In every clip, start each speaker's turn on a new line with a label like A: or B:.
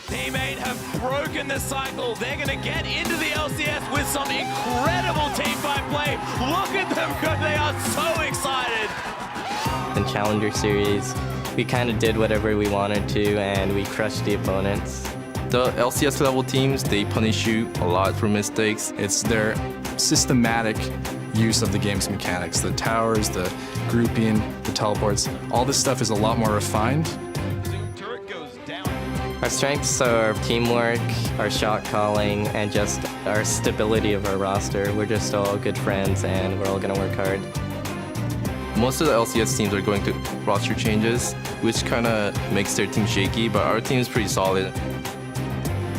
A: Teammate have broken the cycle. They're going to get into the LCS with some incredible teamfight play. Look at them go. They are so excited.
B: In Challenger Series, we kind of did whatever we wanted to, and we crushed the opponents.
C: The LCS level teams, they punish you a lot for mistakes.
D: It's their systematic use of the game's mechanics. The towers, the grouping, the teleports, all this stuff is a lot more refined.
B: Our strengths are teamwork, our shot calling, and just our stability of our roster. We're just all good friends, and we're all going to work hard.
C: Most of the LCS teams are going through roster changes, which kind of makes their team shaky, but our team is pretty solid.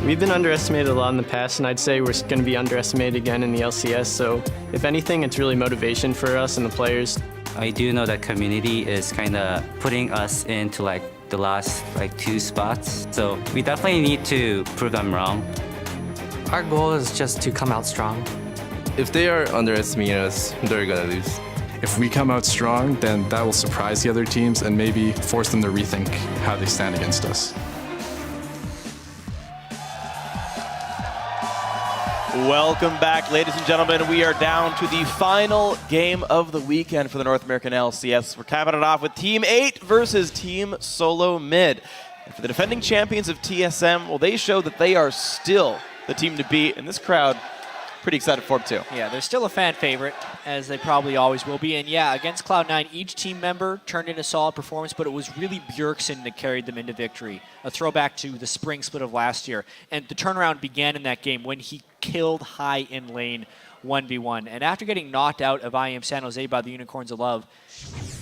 E: We've been underestimated a lot in the past, and I'd say we're going to be underestimated again in the LCS, so if anything, it's really motivation for us and the players.
F: I do know that community is kind of putting us into the last 2 spots, so we definitely need to prove them wrong.
G: Our goal is just to come out strong.
C: If they are underestimating us, they're going to lose.
D: If we come out strong, then that will surprise the other teams and maybe force them to rethink how they stand against us.
H: Welcome back, ladies and gentlemen. We are down to the final game of the weekend for the North American LCS. We're capping it off with Team 8 versus Team SoloMid. And for the defending champions of TSM, well, they showed that they are still the team to beat, and this crowd pretty excited for them too.
I: Yeah, they're still a fan favorite, as they probably always will be. And yeah, against Cloud9, each team member turned in a solid performance, but it was really Bjergsen that carried them into victory. A throwback to the spring split of last year. And the turnaround began in that game when he killed high in lane 1v1. And after getting knocked out of IEM San Jose by the Unicorns of Love,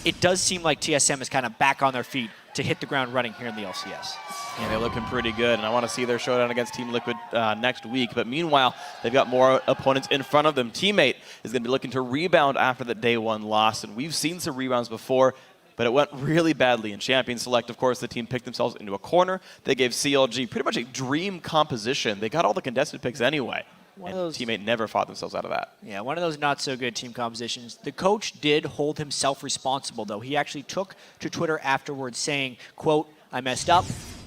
I: it does seem like TSM is kind of back on their feet to hit the ground running here in the LCS.
H: Yeah, they're looking pretty good, and I want to see their showdown against Team Liquid next week. But meanwhile, they've got more opponents in front of them. Teammate is going to be looking to rebound after the day 1 loss, and we've seen some rebounds before, but it went really badly in Champion Select. Of course, the team picked themselves into a corner. They gave CLG pretty much a dream composition. They got all the contested picks anyway. And Teammate never fought themselves out of that.
I: Yeah, one of those not-so-good team compositions. The coach did hold himself responsible, though. He actually took to Twitter afterwards saying, quote, "I messed up.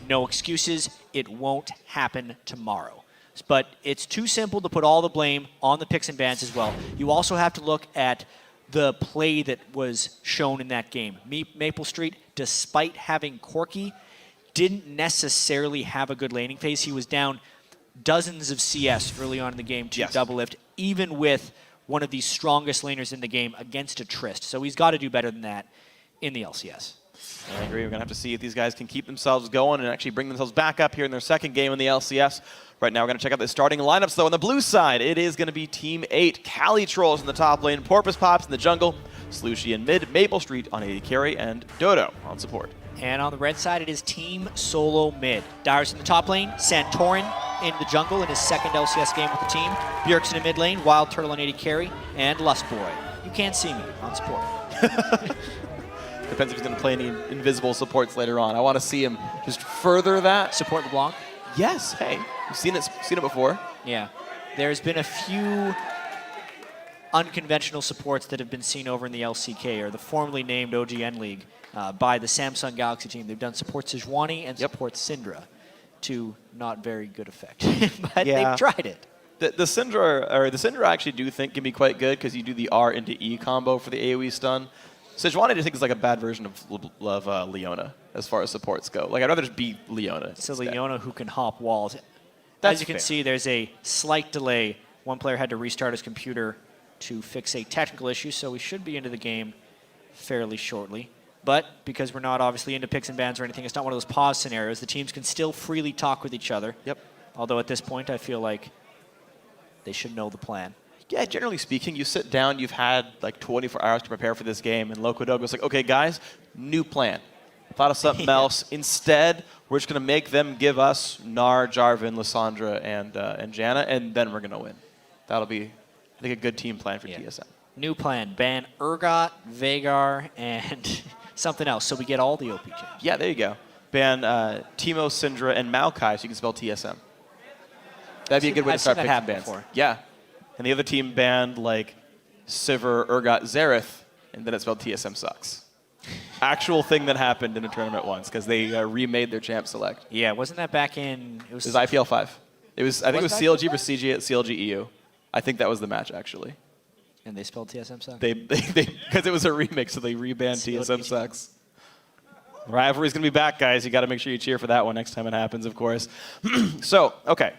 I: No excuses. It won't happen tomorrow." But it's too simple to put all the blame on the picks and bans as well. You also have to look at the play that was shown in that game. Maple Street, despite having Corki, didn't necessarily have a good laning phase. He was down dozens of CS early on in the game to double lift, even with one of the strongest laners in the game against a Trist. So he's got to do better than that in the LCS.
H: I agree. We're going to have to see if these guys can keep themselves going and actually bring themselves back up here in their second game in the LCS. Right now, we're going to check out the starting lineups, though. On the blue side, it is going to be Team 8. Cali Trolls in the top lane, Porpoise Pops in the jungle, Slushy in mid, Maple Street on AD carry, and Dodo on support.
I: And on the red side, it is Team SoloMid. Dyrus in the top lane, Santorin in the jungle in his second LCS game with the team, Bjergsen in mid lane, Wild Turtle on AD carry, and Lustboy. You can't see me on support.
H: Depends if he's going to play any invisible supports later on. I want to see him just further that.
I: Support LeBlanc?
H: Yes. Hey, you've seen it before.
I: Yeah. There's been a few unconventional supports that have been seen over in the LCK, or the formerly named OGN League, by the Samsung Galaxy team. They've done support Sejuani and support Syndra to not very good effect. But they've tried it.
H: The Syndra I actually do think can be quite good because you do the R into E combo for the AoE stun. Sejuani I just think is like a bad version of Leona as far as supports go. Like I'd rather just beat Leona.
I: It's a Leona who can hop walls. As you can see, there's a slight delay. One player had to restart his computer to fix a technical issue, so we should be into the game fairly shortly. But because we're not obviously into picks and bans or anything, it's not one of those pause scenarios. The teams can still freely talk with each other.
H: Yep.
I: Although at this point, I feel like they should know the plan.
H: Yeah, generally speaking, you sit down, you've had like 24 hours to prepare for this game, and Locodogo's like, okay, guys, new plan. Thought of something else. Instead, we're just going to make them give us Gnar, Jarvan, Lissandra, and Janna, and then we're going to win. That'll be, I think, a good team plan for TSM.
I: New plan. Ban Urgot, Veigar, and something else, so we get all the OP champs.
H: Yeah, there you go. Ban Teemo, Syndra, and Maokai, so you can spell TSM. That'd be a good way to start picking bans. Before. Yeah. And the other team banned like Sivir, Urgot, Xerath, and then it spelled TSM sucks. actual thing that happened in a tournament once because they remade their champ select.
I: Yeah, wasn't that back in? It was
H: IPL 5. I think it was
I: that
H: CLG
I: IPL5?
H: versus CG at CLG EU. I think that was the match actually.
I: And they spelled TSM sucks.
H: They because it was a remix, so they rebanned TSM
I: CLG.
H: sucks. Rivalry's gonna be back, guys. You got to make sure you cheer for that one next time it happens, of course. So, okay,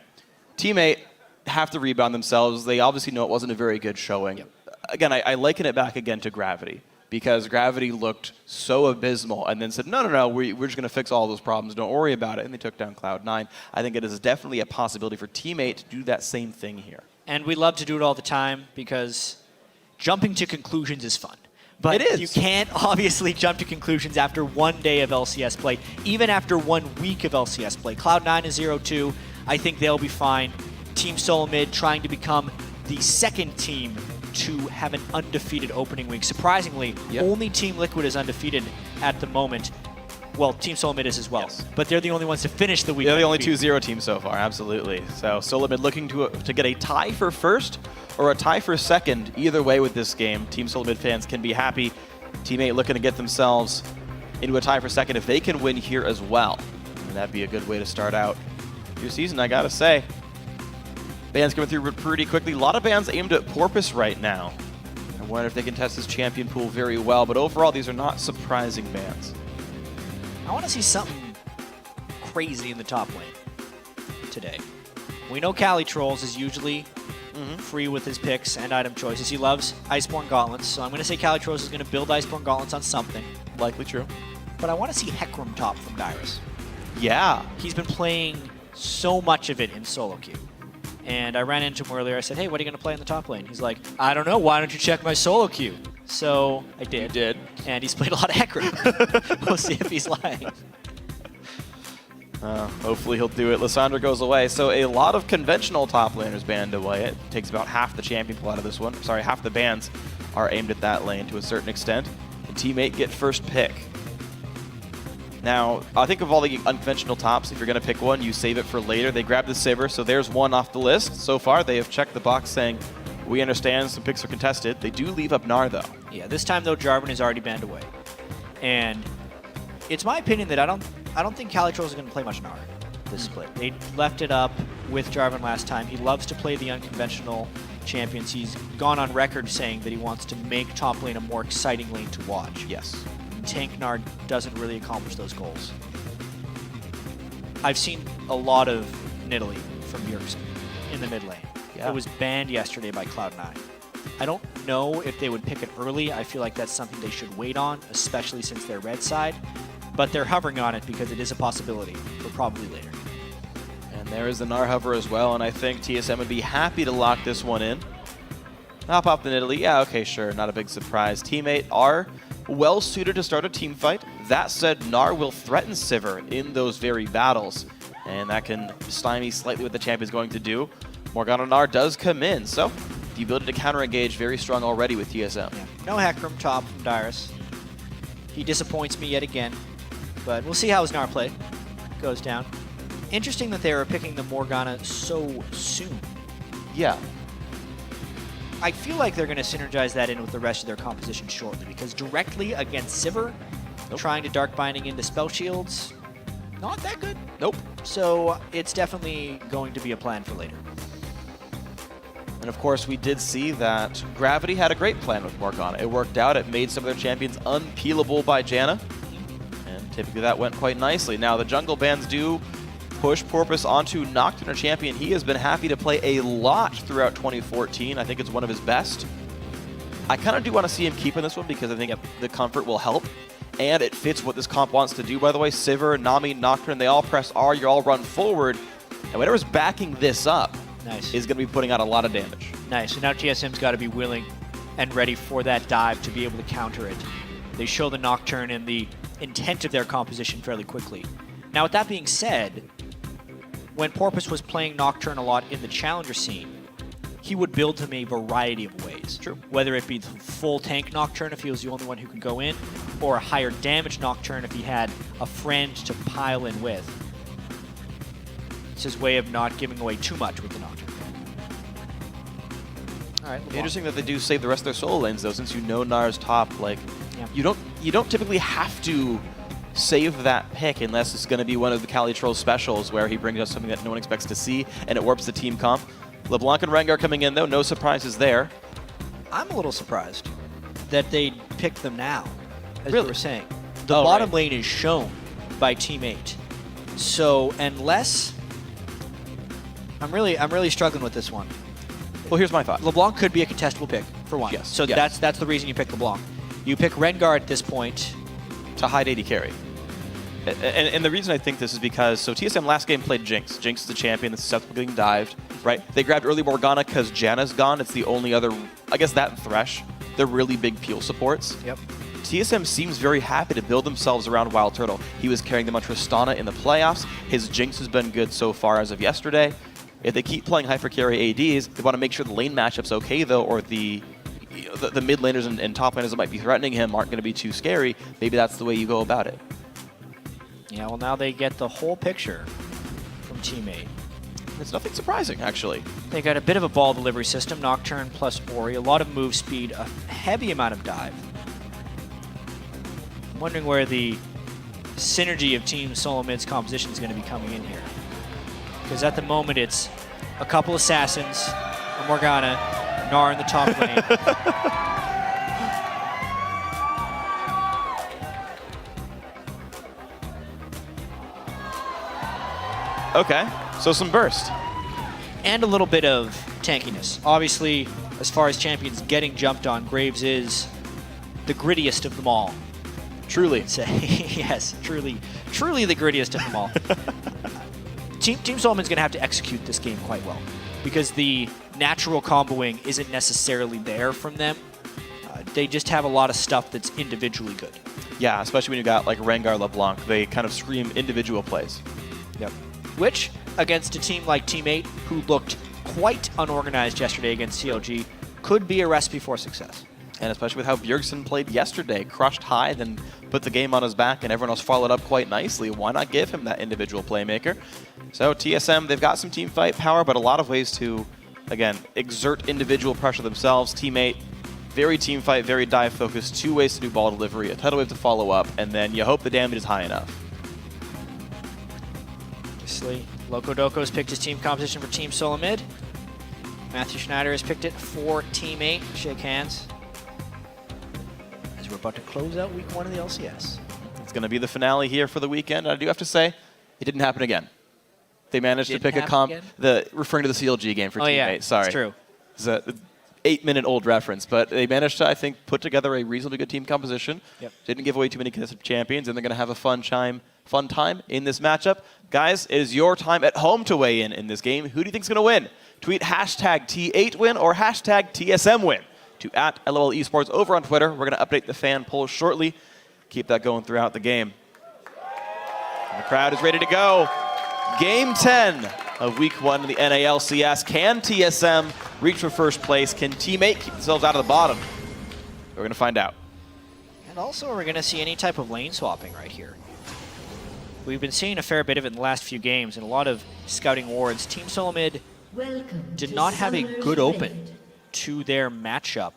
H: teammate have to rebound themselves. They obviously know it wasn't a very good showing.
I: Yep.
H: Again, I liken it back again to Gravity because Gravity looked so abysmal and then said, no, we're just going to fix all those problems. Don't worry about it. And they took down Cloud9. I think it is definitely a possibility for teammate to do that same thing here.
I: And we love to do it all the time because jumping to conclusions is fun. But
H: It is.
I: you can't obviously jump to conclusions after 1 day of LCS play, even after 1 week of LCS play. Cloud9 is 0-2. I think they'll be fine. Team SoloMid trying to become the second team to have an undefeated opening week. Surprisingly, only Team Liquid is undefeated at the moment. Well, Team SoloMid is as well.
H: Yes.
I: But they're the only ones to finish the week.
H: They're the only
I: undefeated.
H: 2-0 team so far, absolutely. So SoloMid looking to get a tie for first or a tie for second. Either way with this game, Team SoloMid fans can be happy. Teammate looking to get themselves into a tie for second if they can win here as well. And that'd be a good way to start out your season, I gotta say. Bans coming through pretty quickly. A lot of bans aimed at Porpoise right now. I wonder if they can test his champion pool very well, but overall these are not surprising bans.
I: I want to see something crazy in the top lane today. We know Cali Trolls is usually free with his picks and item choices. He loves Iceborne Gauntlets, so I'm going to say Cali Trolls is going to build Iceborne Gauntlets on something.
H: Likely true.
I: But I want to see Hecarim top from Dyrus.
H: Yeah.
I: He's been playing so much of it in solo queue. And I ran into him earlier. I said, hey, what are you going to play in the top lane? He's like, I don't know. Why don't you check my solo queue? So I did.
H: You did.
I: And he's played a lot of Hecarim. We'll see if he's lying.
H: Hopefully he'll do it. Lissandra goes away. So a lot of conventional top laners banned away. It takes about half the champion pool out of this one. Sorry, half the bans are aimed at that lane to a certain extent. And teammate get first pick. Now, I think of all the unconventional tops, if you're going to pick one, you save it for later. They grab the Sivir, so there's one off the list. So far, they have checked the box saying, we understand some picks are contested. They do leave up Gnar, though.
I: Yeah, this time, though, Jarvan is already banned away. And it's my opinion that I don't think Cali Trolls is going to play much Gnar this split. They left it up with Jarvan last time. He loves to play the unconventional champions. He's gone on record saying that he wants to make top lane a more exciting lane to watch.
H: Yes.
I: Tank Gnar doesn't really accomplish those goals. I've seen a lot of Nidalee from Bjergsen in the mid lane.
H: Yeah.
I: It was banned yesterday by Cloud9. I don't know if they would pick it early. I feel like that's something they should wait on, especially since they're red side. But they're hovering on it because it is a possibility for probably later.
H: And there is the Gnar hover as well, and I think TSM would be happy to lock this one in. I'll pop the Nidalee. Yeah, okay, sure. Not a big surprise. Teammate are well suited to start a team fight. That said, Gnar will threaten Sivir in those very battles, and that can stymie slightly what the champion's going to do. Morgana Gnar does come in, so the ability to counter-engage very strong already with TSM.
I: Yeah. No Hecarim top from Dyrus. He disappoints me yet again, but we'll see how his Gnar play goes down. Interesting that they are picking the Morgana so soon.
H: Yeah.
I: I feel like they're going to synergize that in with the rest of their composition shortly, because directly against Sivir, trying to Dark Binding into spell shields, not that good.
H: Nope.
I: So it's definitely going to be a plan for later.
H: And of course, we did see that Gravity had a great plan with Morgana. It worked out. It made some of their champions unpeelable by Janna. And typically that went quite nicely. Now, the jungle bans do push Porpoise onto Nocturne, a champion he has been happy to play a lot throughout 2014. I think it's one of his best. I kind of do want to see him keep in this one because I think the comfort will help. And it fits what this comp wants to do, by the way. Sivir, Nami, Nocturne, they all press R, you all run forward. And whatever's backing this up is going to be putting out a lot of damage.
I: Nice. So now TSM's got to be willing and ready for that dive to be able to counter it. They show the Nocturne and the intent of their composition fairly quickly. Now, with that being said, when Porpoise was playing Nocturne a lot in the challenger scene, he would build him a variety of ways.
H: True.
I: Whether it be the full tank Nocturne if he was the only one who could go in, or a higher damage Nocturne if he had a friend to pile in with. It's his way of not giving away too much with the Nocturne. All right,
H: Interesting that they do save the rest of their solo lanes, though, since you know Gnar's top. Like, you don't you don't typically have to save that pick unless it's going to be one of the Cali Troll specials where he brings us something that no one expects to see and it warps the team comp. LeBlanc and Rengar coming in though, no surprises there.
I: I'm a little surprised that they picked them now, as
H: Really?
I: you were saying. The bottom lane is shown by Team 8. So unless... I'm really struggling with this one.
H: Well, here's my thought.
I: LeBlanc could be a contestable pick, for one.
H: Yes,
I: So
H: yes.
I: that's the reason you pick LeBlanc. You pick Rengar at this point.
H: To hide AD carry. And the reason I think this is because, so TSM last game played Jinx. Jinx is the champion that's susceptible to getting dived, right? They grabbed early Morgana because Janna's gone. It's the only other, I guess that and Thresh. They're really big peel supports.
I: Yep.
H: TSM seems very happy to build themselves around Wild Turtle. He was carrying them on Tristana in the playoffs. His Jinx has been good so far as of yesterday. If they keep playing hyper carry ADs, they want to make sure the lane matchup's okay though, or the mid laners and top laners that might be threatening him aren't going to be too scary. Maybe that's the way you go about it.
I: Yeah, well now they get the whole picture from Team 8.
H: It's nothing surprising, actually.
I: They got a bit of a ball delivery system, Nocturne plus Ori, a lot of move speed, a heavy amount of dive. I'm wondering where the synergy of Team SoloMid's composition is going to be coming in here. Because at the moment it's a couple Assassins, a Morgana, Gnar in the top lane.
H: Okay, so some burst.
I: And a little bit of tankiness. Obviously, as far as champions getting jumped on, Graves is the grittiest of them all.
H: Truly.
I: Say yes, truly the grittiest of them all. Team SoloMid's going to have to execute this game quite well because the natural comboing isn't necessarily there from them. They just have a lot of stuff that's individually good.
H: Yeah, especially when you got like Rengar, LeBlanc. They kind of scream individual plays.
I: Yep. Which, against a team like Team 8, who looked quite unorganized yesterday against CLG, could be a recipe for success.
H: And especially with how Bjergsen played yesterday, crushed high, then put the game on his back, and everyone else followed up quite nicely. Why not give him that individual playmaker? So TSM, they've got some team fight power, but a lot of ways to, again, exert individual pressure themselves. Team 8, very team fight, very dive focused, 2 ways to do ball delivery, a tidal wave to follow up, and then you hope the damage is high enough.
I: Obviously, Loco Doco's picked his team composition for Team SoloMid. Matthew Schneider has picked it for Team 8. Shake hands. As we're about to close out week 1 of the LCS.
H: It's going to be the finale here for the weekend. I do have to say, it didn't happen again. They managed to pick a comp, referring to the CLG game for Team 8. Sorry.
I: That's true.
H: It's a 8-minute-old reference, but they managed to, I think, put together a reasonably good team composition.
I: Yep.
H: Didn't give away too many contested champions, and they're going to have a fun time in this matchup. Guys, it is your time at home to weigh in this game. Who do you think is going to win? Tweet hashtag T8win or hashtag TSMwin to @LOL Esports over on Twitter. We're going to update the fan poll shortly. Keep that going throughout the game. And the crowd is ready to go. Game 10 of Week 1 of the NALCS. Can TSM reach for first place? Can Team 8 keep themselves out of the bottom? We're going to find out.
I: And also, we're going to see any type of lane swapping right here. We've been seeing a fair bit of it in the last few games and a lot of scouting wards. Team SoloMid did not have a good open to their matchup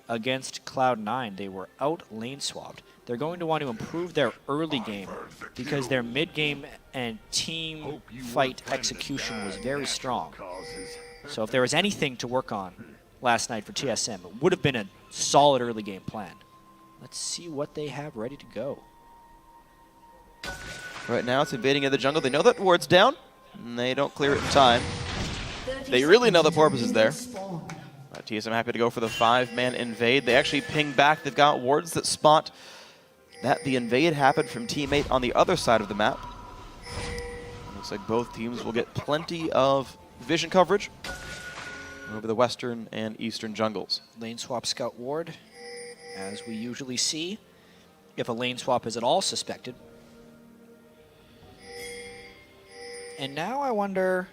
I: against Cloud9. They were out lane swapped. They're going to want to improve their early game because their mid game and team fight execution was very strong. So if there was anything to work on last night for TSM, it would have been a solid early game plan. Let's see what they have ready to go.
H: Right now it's invading in the jungle. They know that ward's down, and they don't clear it in time. They really know the porpoise is there. TSM happy to go for the 5-man invade. They actually ping back. They've got wards that spot that the invade happened from Team 8 on the other side of the map. Looks like both teams will get plenty of vision coverage over the western and eastern jungles.
I: Lane swap scout ward, as we usually see, if a lane swap is at all suspected. And now I wonder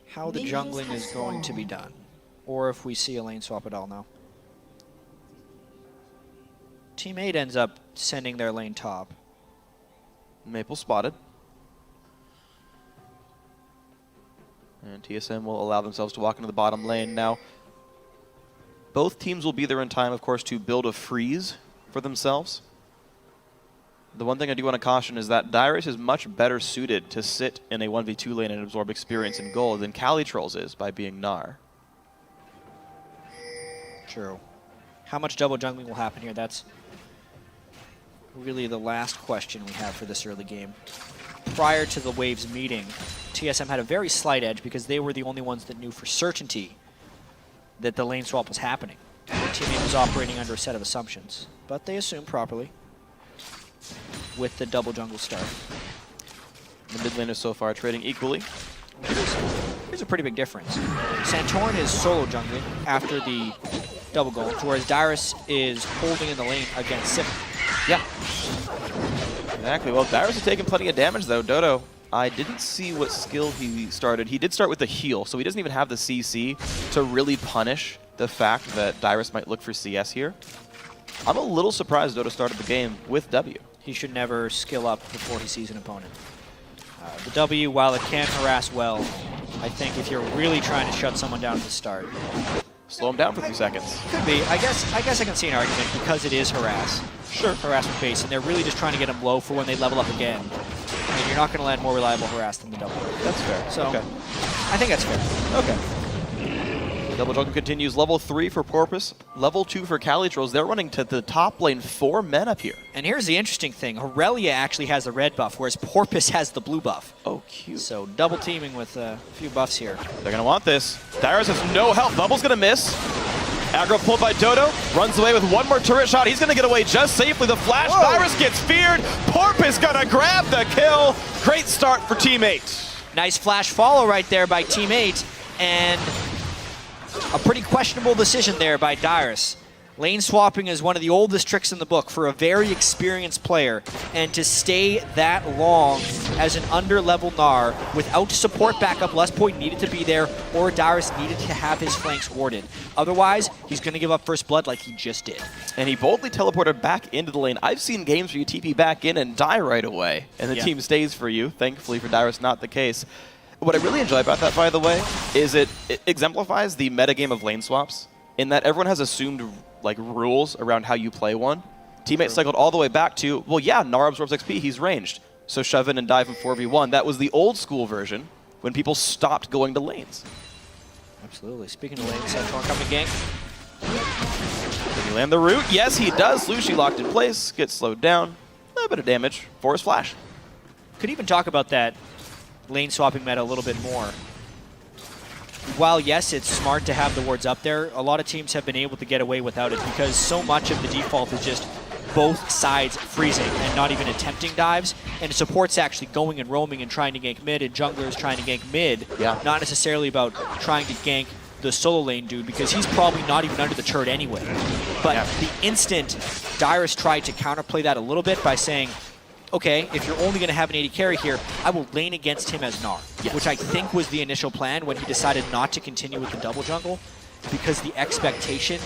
I: how the jungling is going to be done, or if we see a lane swap at all now. Team 8 ends up sending their lane top.
H: Maple spotted. And TSM will allow themselves to walk into the bottom lane. Now, both teams will be there in time, of course, to build a freeze for themselves. the one thing I do want to caution is that Dyrus is much better suited to sit in a 1v2 lane and absorb experience in gold than Calitrolls is by being Gnar.
I: True. How much double jungling will happen here? That's really the last question we have for this early game. Prior to the Waves meeting, TSM had a very slight edge because they were the only ones that knew for certainty that the lane swap was happening. Their teammate was operating under a set of assumptions, but they assumed properly with the double jungle start.
H: The mid laners so far trading equally.
I: Here's a pretty big difference. Santorin is solo jungling after the double gold, whereas Dyrus is holding in the lane against Sip.
H: Yeah. Exactly. Well, Dyrus is taking plenty of damage, though. Dodo, I didn't see what skill he started. He did start with the heal, so he doesn't even have the CC to really punish the fact that Dyrus might look for CS here. I'm a little surprised Dodo started the game with W.
I: He should never skill up before he sees an opponent. The W, while it can harass well, I think if you're really trying to shut someone down at the start,
H: slow him down for a few seconds.
I: Could be. I guess I can see an argument because it is harass.
H: Sure.
I: Harassment base, and they're really just trying to get him low for when they level up again. And you're not going to land more reliable harass than the double.
H: That's fair.
I: So,
H: okay.
I: I think that's fair.
H: Okay. Double Jungle continues. Level 3 for Porpoise. Level 2 for Calitrolls. They're running to the top lane 4 men up here.
I: And here's the interesting thing. Aurelia actually has the red buff, whereas Porpoise has the blue buff.
H: Oh, cute.
I: So double teaming with a few buffs here.
H: They're going to want this. Dyrus has no health. Bubble's going to miss. Aggro pulled by Dodo. Runs away with one more turret shot. He's going to get away just safely. The flash. Dyrus gets feared. Porpoise going to grab the kill. Great start for Teammate.
I: Nice flash follow right there by Teammate. And a pretty questionable decision there by Dyrus. Lane swapping is one of the oldest tricks in the book for a very experienced player, and to stay that long as an under-level Gnar without support backup, less point needed to be there, or Dyrus needed to have his flanks warded. Otherwise, he's going to give up first blood like he just did.
H: And he boldly teleported back into the lane. I've seen games where you TP back in and die right away, and the team stays for you. Thankfully for Dyrus, not the case. What I really enjoy about that, by the way, is it exemplifies the metagame of lane swaps, in that everyone has assumed like rules around how you play one. Teammate cycled all the way back to, well, yeah, Gnar absorbs XP, he's ranged. So shove in and dive in 4v1. That was the old school version when people stopped going to lanes.
I: Absolutely. Speaking of lanes, Santorin coming to gank.
H: Did he land the root? Yes, he does. Lucy locked in place, gets slowed down. A little bit of damage for his flash.
I: Could even talk about that lane swapping meta a little bit more. While, yes, it's smart to have the wards up there, a lot of teams have been able to get away without it because so much of the default is just both sides freezing and not even attempting dives, and support's actually going and roaming and trying to gank mid, and junglers trying to gank mid, not necessarily about trying to gank the solo lane dude because he's probably not even under the turret anyway. But the instant Dyrus tried to counterplay that a little bit by saying, okay, if you're only going to have an AD carry here, I will lane against him as Gnar, which I think was the initial plan when he decided not to continue with the double jungle, because the expectation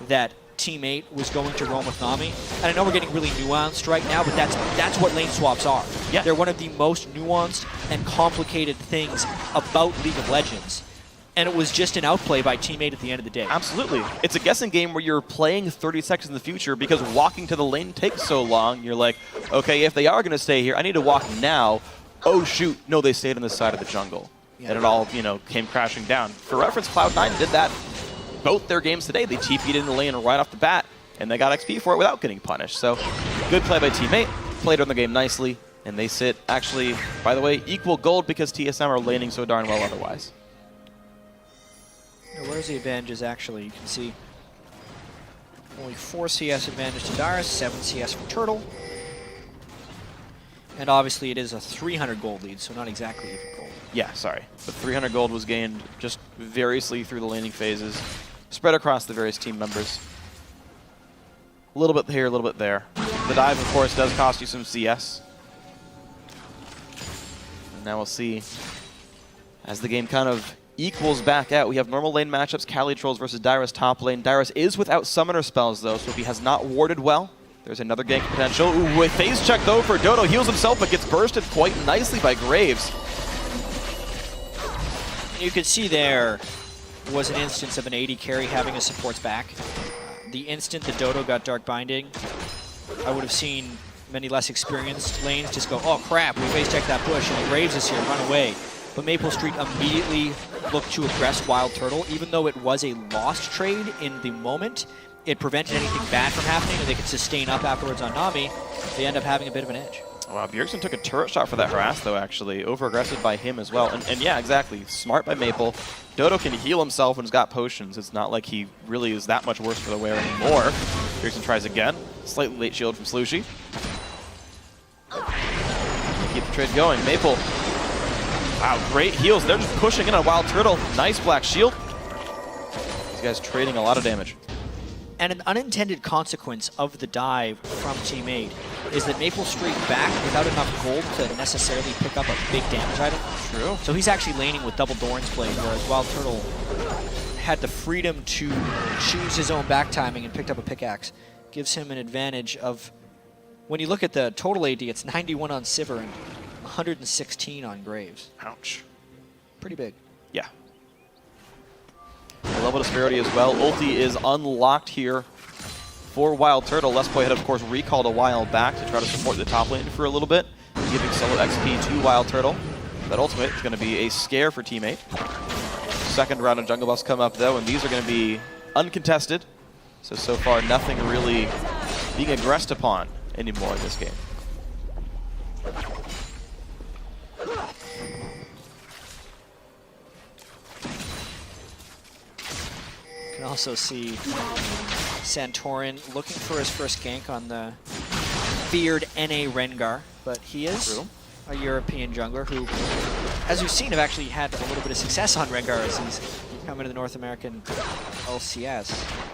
I: that Teammate was going to roam with Nami, and I know we're getting really nuanced right now, but that's what lane swaps are. They're one of the most nuanced and complicated things about League of Legends. And it was just an outplay by Teammate at the end of the day.
H: Absolutely. It's a guessing game where you're playing 30 seconds in the future because walking to the lane takes so long. You're like, okay, if they are going to stay here, I need to walk now. Oh, shoot. No, they stayed on the side of the jungle. And it all, came crashing down. For reference, Cloud9 did that both their games today. They TP'd in the lane right off the bat, and they got XP for it without getting punished. So, good play by Teammate. Played on the game nicely, and they sit, actually, by the way, equal gold because TSM are laning so darn well otherwise.
I: Where's the advantages actually? You can see only 4 CS advantage to Dyrus, 7 CS for Turtle. And obviously it is a 300 gold lead, so not exactly even gold.
H: Yeah, sorry. But 300 gold was gained just variously through the laning phases, spread across the various team members. A little bit here, a little bit there. The dive, of course, does cost you some CS. And now we'll see as the game kind of equals back out. We have normal lane matchups, Calitrolls versus Dyrus top lane. Dyrus is without summoner spells, though, so if he has not warded well, there's another gank potential. Ooh, with phase check, though, for Dodo. Heals himself, but gets bursted quite nicely by Graves.
I: You could see there was an instance of an AD carry having his supports back. The instant that Dodo got Dark Binding, I would have seen many less experienced lanes just go, oh crap, we base check that bush, and Graves is here, run away. But Maple Street immediately looked to aggress Wild Turtle, even though it was a lost trade in the moment. It prevented anything bad from happening, and they could sustain up afterwards on Nami. They end up having a bit of an edge.
H: Wow, Bjergsen took a turret shot for that harass, though, actually. Over-aggressive by him as well. And yeah, exactly. Smart by Maple. Dodo can heal himself when he's got potions. It's not like he really is that much worse for the wear anymore. Bjergsen tries again. Slightly late shield from Slushy. Keep the trade going. Maple. Wow, great heals. They're just pushing in on Wild Turtle. Nice black shield. These guys trading a lot of damage.
I: And an unintended consequence of the dive from Team 8 is that Maple Street back without enough gold to necessarily pick up a big damage item.
H: True.
I: So he's actually laning with double Doran's Blade, whereas Wild Turtle had the freedom to choose his own back timing and picked up a pickaxe. Gives him an advantage of, when you look at the total AD, it's 91 on Sivir and 116 on Graves.
H: Ouch.
I: Pretty big.
H: Yeah. A level disparity as well. Ulti is unlocked here for Wild Turtle. Lesboy had, of course, recalled a while back to try to support the top lane for a little bit, giving solo XP to Wild Turtle. That ultimate is going to be a scare for Team 8. Second round of jungle buffs come up, though, and these are going to be uncontested. So far, nothing really being aggressed upon anymore in this game.
I: You can also see Santorin looking for his first gank on the feared NA Rengar, but he is a European jungler who, as we've seen, have actually had a little bit of success on Rengar as he's coming to the North American LCS.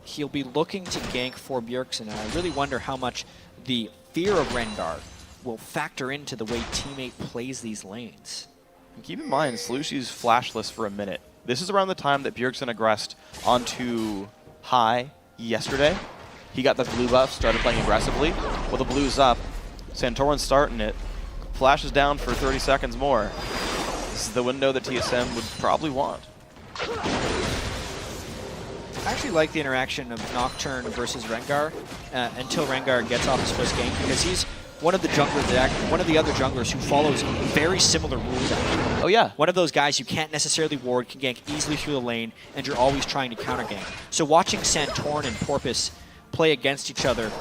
I: He'll be looking to gank for Bjergsen, and I really wonder how much the fear of Rengar will factor into the way Team 8 plays these lanes.
H: And keep in mind, Slushy's flashless for a minute. This is around the time that Bjergsen aggressed onto high yesterday. He got the blue buff, started playing aggressively. Well, the blue's up. Santorin's starting it. Flashes down for 30 seconds more. This is the window that TSM would probably want.
I: I actually like the interaction of Nocturne versus Rengar until Rengar gets off his first game, because he's one of the other junglers who follows very similar rules. Actually.
H: Oh yeah.
I: One of those guys you can't necessarily ward, can gank easily through the lane, and you're always trying to counter gank. So watching Santorin and Porpoise play against each other,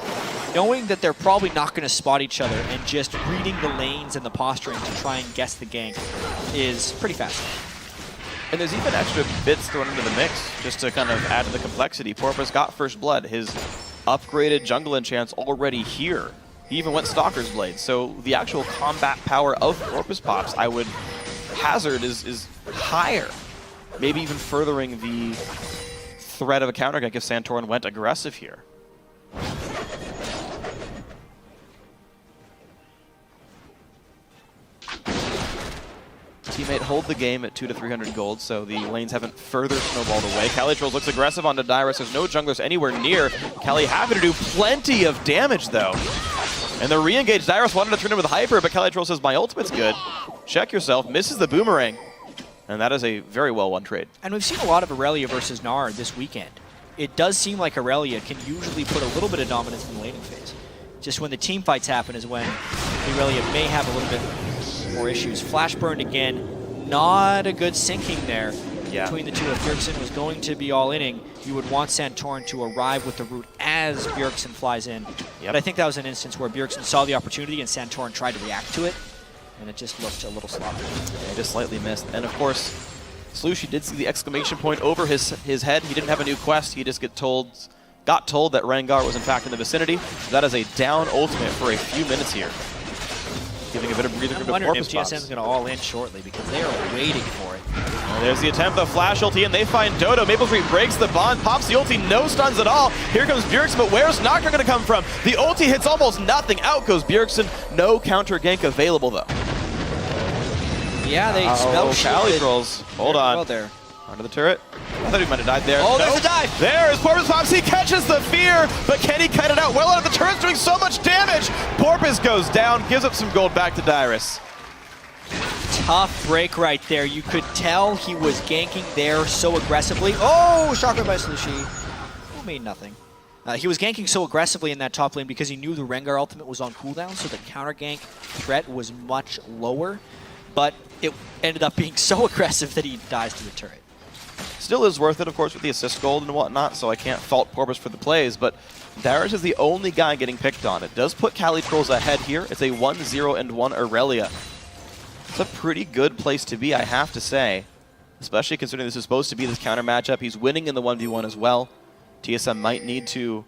I: knowing that they're probably not going to spot each other, and just reading the lanes and the posturing to try and guess the gank is pretty fast.
H: And there's even extra bits thrown into the mix just to kind of add to the complexity. Porpoise got first blood. His upgraded jungle enchant's already here. He even went Stalker's Blade. So the actual combat power of Porpoise Pops, I would hazard, is higher. Maybe even furthering the threat of a counter gank if Santorin went aggressive here. Teammate hold the game at 200 to 300 gold, so the lanes haven't further snowballed away. Calitrolls looks aggressive onto Dyrus. There's no junglers anywhere near. Cali happy to do plenty of damage, though. And the re-engage, Dyrus wanted to turn in with Hyper, but Calitroll says, my ultimate's good. Check yourself, misses the boomerang. And that is a very well-won trade.
I: And we've seen a lot of Aurelia versus Gnar this weekend. It does seem like Aurelia can usually put a little bit of dominance in the laning phase. Just when the team fights happen is when Aurelia may have a little bit more issues. Flash burned again, not a good syncing there between the two. If Bjergsen was going to be all-inning, you would want Santorin to arrive with the root as Bjergsen flies in. But I think that was an instance where Bjergsen saw the opportunity and Santorin tried to react to it, and it just looked a little sloppy.
H: Yeah, just slightly missed. And of course, Slushy did see the exclamation point over his head. He didn't have a new quest. He just got told that Rengar was in fact in the vicinity. So that is a down ultimate for a few minutes here. Giving a bit of breather room to Porpoise
I: Pops. I'm wondering if TSM is going to all-in shortly because they are waiting for it.
H: And there's the attempt, the flash ulti, and they find Dodo. Maple Street breaks the bond, pops the ulti, no stuns at all. Here comes Bjergsen, but where's Nocturne going to come from? The ulti hits almost nothing. Out goes Bjergsen. No counter gank available, though.
I: Yeah, they spell
H: Calitrolls. Hold on.
I: Well there.
H: Under the turret. I thought he might have died there.
I: Oh, there's a dive!
H: There is Porpoise Pops. He catches the fear, but can he cut it out? Well, out of the turret's doing so much damage. Porpoise goes down, gives up some gold back to Dyrus.
I: Tough break right there. You could tell he was ganking there so aggressively. Oh, shocker by Slushy. Who made nothing. He was ganking so aggressively in that top lane because he knew the Rengar ultimate was on cooldown, so the counter gank threat was much lower, but it ended up being so aggressive that he dies to the turret.
H: Still is worth it, of course, with the assist gold and whatnot, so I can't fault Porpoise for the plays, but Darius is the only guy getting picked on. It does put Calitrolls ahead here. It's a 1-0-1 Aurelia. It's a pretty good place to be, I have to say, especially considering this is supposed to be this counter matchup. He's winning in the 1v1 as well. TSM might need to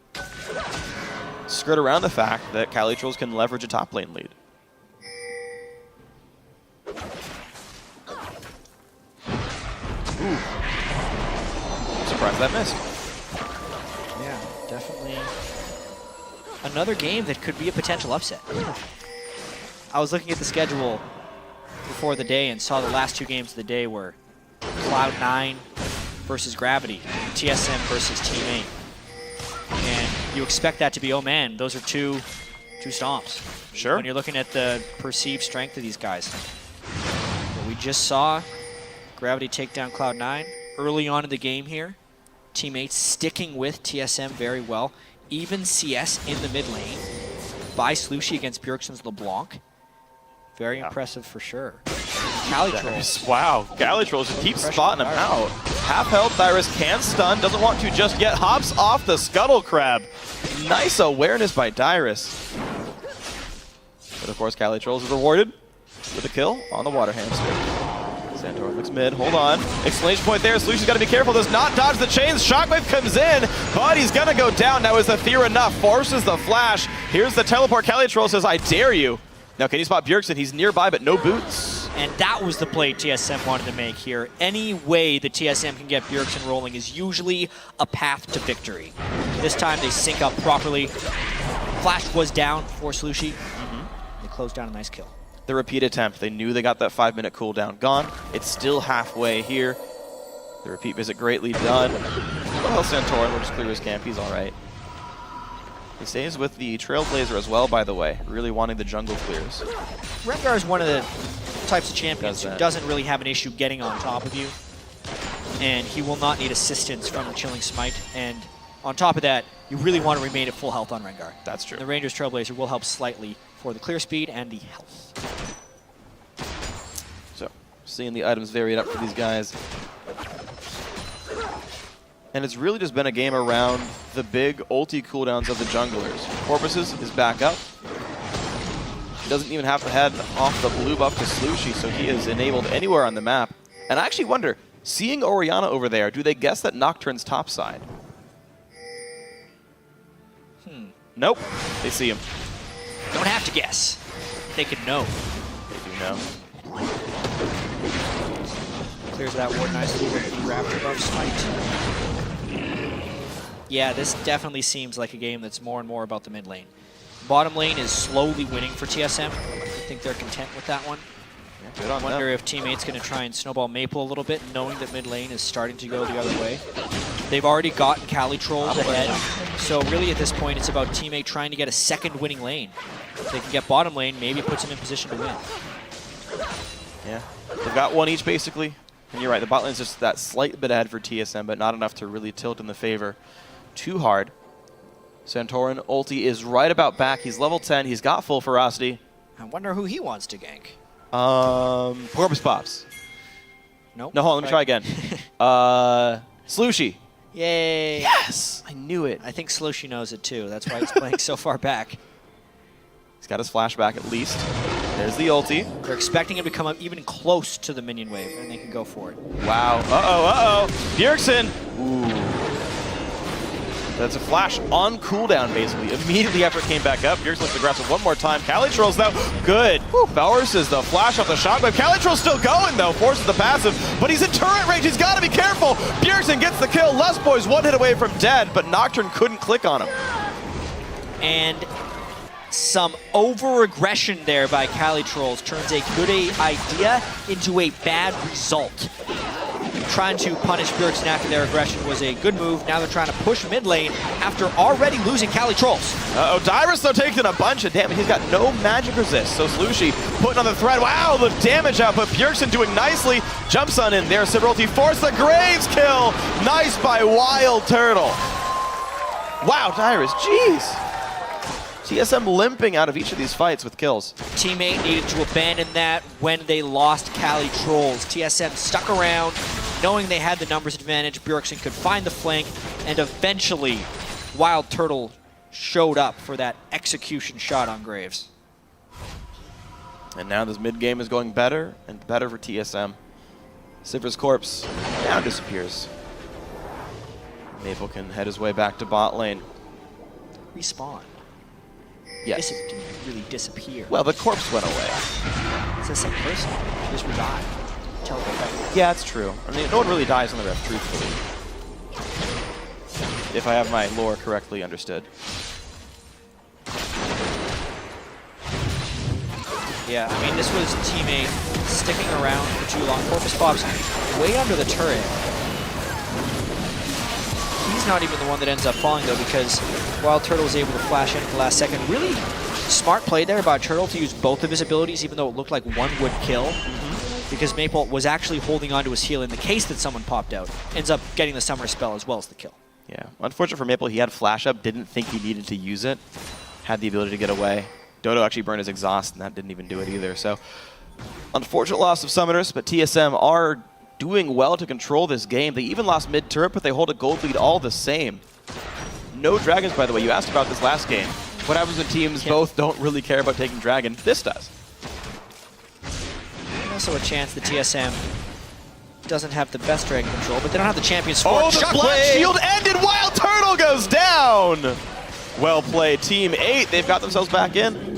H: skirt around the fact that Calitrolls can leverage a top lane lead. Ooh. I'm surprised that missed.
I: Yeah, definitely another game that could be a potential upset. I was looking at the schedule before the day and saw the last 2 games of the day were Cloud9 versus Gravity, TSM versus Team 8. And you expect that to be, oh man, those are two stomps.
H: Sure.
I: When you're looking at the perceived strength of these guys. But we just saw Gravity take down Cloud9 early on in the game here. Team 8 sticking with TSM very well. Even CS in the mid lane by Slushi against Bjergsen's LeBlanc. Very impressive for sure. Calitrolls.
H: Wow, Calitrolls just keep spotting him out. Half health, Dyrus can stun, doesn't want to just yet, hops off the Scuttle Crab. Nice awareness by Dyrus. But of course, Calitrolls is rewarded with a kill on the Water Hamster. Santor looks mid, hold on. Exclamation point there, Slushi's got to be careful, does not dodge the chains. Shockwave comes in, but he's going to go down. Now is the Fear enough? Forces the flash. Here's the teleport. Calitroll says, I dare you. Now can you spot Bjergsen? He's nearby, but no boots.
I: And that was the play TSM wanted to make here. Any way the TSM can get Bjergsen rolling is usually a path to victory. This time they sync up properly. Flash was down for Slushi. They closed down a nice kill.
H: The repeat attempt. They knew they got that 5-minute cooldown gone. It's still halfway here. The repeat visit greatly done. Well, Santorin will just clear his camp. He's all right. He stays with the Trailblazer as well, by the way, really wanting the jungle clears.
I: Rengar is one of the types of champions who doesn't really have an issue getting on top of you. And he will not need assistance from the Chilling Smite. And on top of that, you really want to remain at full health on Rengar.
H: That's true.
I: The Ranger's Trailblazer will help slightly for the clear speed and the health.
H: So, seeing the items varied up for these guys. And it's really just been a game around the big ulti cooldowns of the junglers. Porpoises is back up. He doesn't even have to head off the blue buff to Slushi, so he is enabled anywhere on the map. And I actually wonder, seeing Orianna over there, do they guess that Nocturne's topside? Nope, they see him.
I: Don't have to guess. They could know.
H: They do know.
I: Clears that ward nicely with the Raptor buff Smite. Yeah, this definitely seems like a game that's more and more about the mid lane. Bottom lane is slowly winning for TSM. I think they're content with that one.
H: Yeah, good on
I: I wonder
H: them.
I: if Teammate's going to try and snowball Maple a little bit, knowing that mid lane is starting to go the other way. They've already gotten Calitrolls ahead, so really at this point it's about Teammate trying to get a second winning lane. If they can get bottom lane, maybe it puts them in position to win.
H: Yeah, they've got one each basically. And you're right, the bot lane's just that slight bit ahead for TSM, but not enough to really tilt in the favor too hard. Santorin ulti is right about back. He's level 10. He's got full ferocity.
I: I wonder who he wants to gank.
H: Porpoise pops.
I: Nope.
H: No, hold on, let me try again. Slushi.
I: Yay.
H: Yes! I knew it.
I: I think Slushi knows it too. That's why he's playing so far back.
H: He's got his flashback at least. There's the ulti.
I: They're expecting him to come up even close to the minion wave, and they can go for it.
H: Wow. Uh-oh. Bjergsen. Ooh. That's a flash on cooldown, basically. Immediately after it came back up, Bjergsen looks aggressive one more time. Calitroll's though, good. Forces the flash off the shockwave. Calitroll's still going, though. Forces the passive, but he's in turret range. He's got to be careful. Bjergsen gets the kill. Lust Boy's one hit away from dead, but Nocturne couldn't click on him.
I: And some over-aggression there by Calitrolls turns a good idea into a bad result. Trying to punish Bjergsen after their aggression was a good move. Now they're trying to push mid lane after already losing Calitrolls.
H: Uh-oh, Dyrus though taking a bunch of damage. He's got no magic resist, so Slushi putting on the thread. Wow, the damage output. Bjergsen doing nicely. Jumps on in there. Sibralty forced the Graves kill. Nice by Wild Turtle. Wow, Tyrus, jeez. TSM limping out of each of these fights with kills.
I: Teammate needed to abandon that when they lost Cali Trolls. TSM stuck around, knowing they had the numbers advantage. Bjergsen could find the flank, and eventually Wild Turtle showed up for that execution shot on Graves.
H: And now this mid game is going better and better for TSM. Sivir's corpse now disappears. Maple can head his way back to bot lane.
I: Respawn.
H: Yes.
I: It didn't really disappear.
H: Well, the corpse went away.
I: It's the same person. She just revived. Teleport back.
H: Yeah, it's true. I mean, no one really dies on the ref, truthfully. If I have my lore correctly understood.
I: Yeah, I mean, this was teammate sticking around for too long. Corpus Pop's way under the turret. He's not even the one that ends up falling, though, because Wild Turtle was able to flash in at the last second. Really smart play there by Turtle to use both of his abilities, even though it looked like one would kill. Because Maple was actually holding onto his heal in the case that someone popped out. Ends up getting the summer spell as well as the kill.
H: Yeah, unfortunate for Maple, he had flash up, didn't think he needed to use it. Had the ability to get away. Dodo actually burned his exhaust, and that didn't even do it either. So, unfortunate loss of summoners, but TSM are doing well to control this game. They even lost mid turret, but they hold a gold lead all the same. No dragons, by the way. You asked about this last game. What happens when teams both don't really care about taking dragon? This does.
I: And also a chance that TSM doesn't have the best dragon control, but they don't have the champion support.
H: Oh, the Blood Shield ended! Wild Turtle goes down! Well played, Team 8. They've got themselves back in.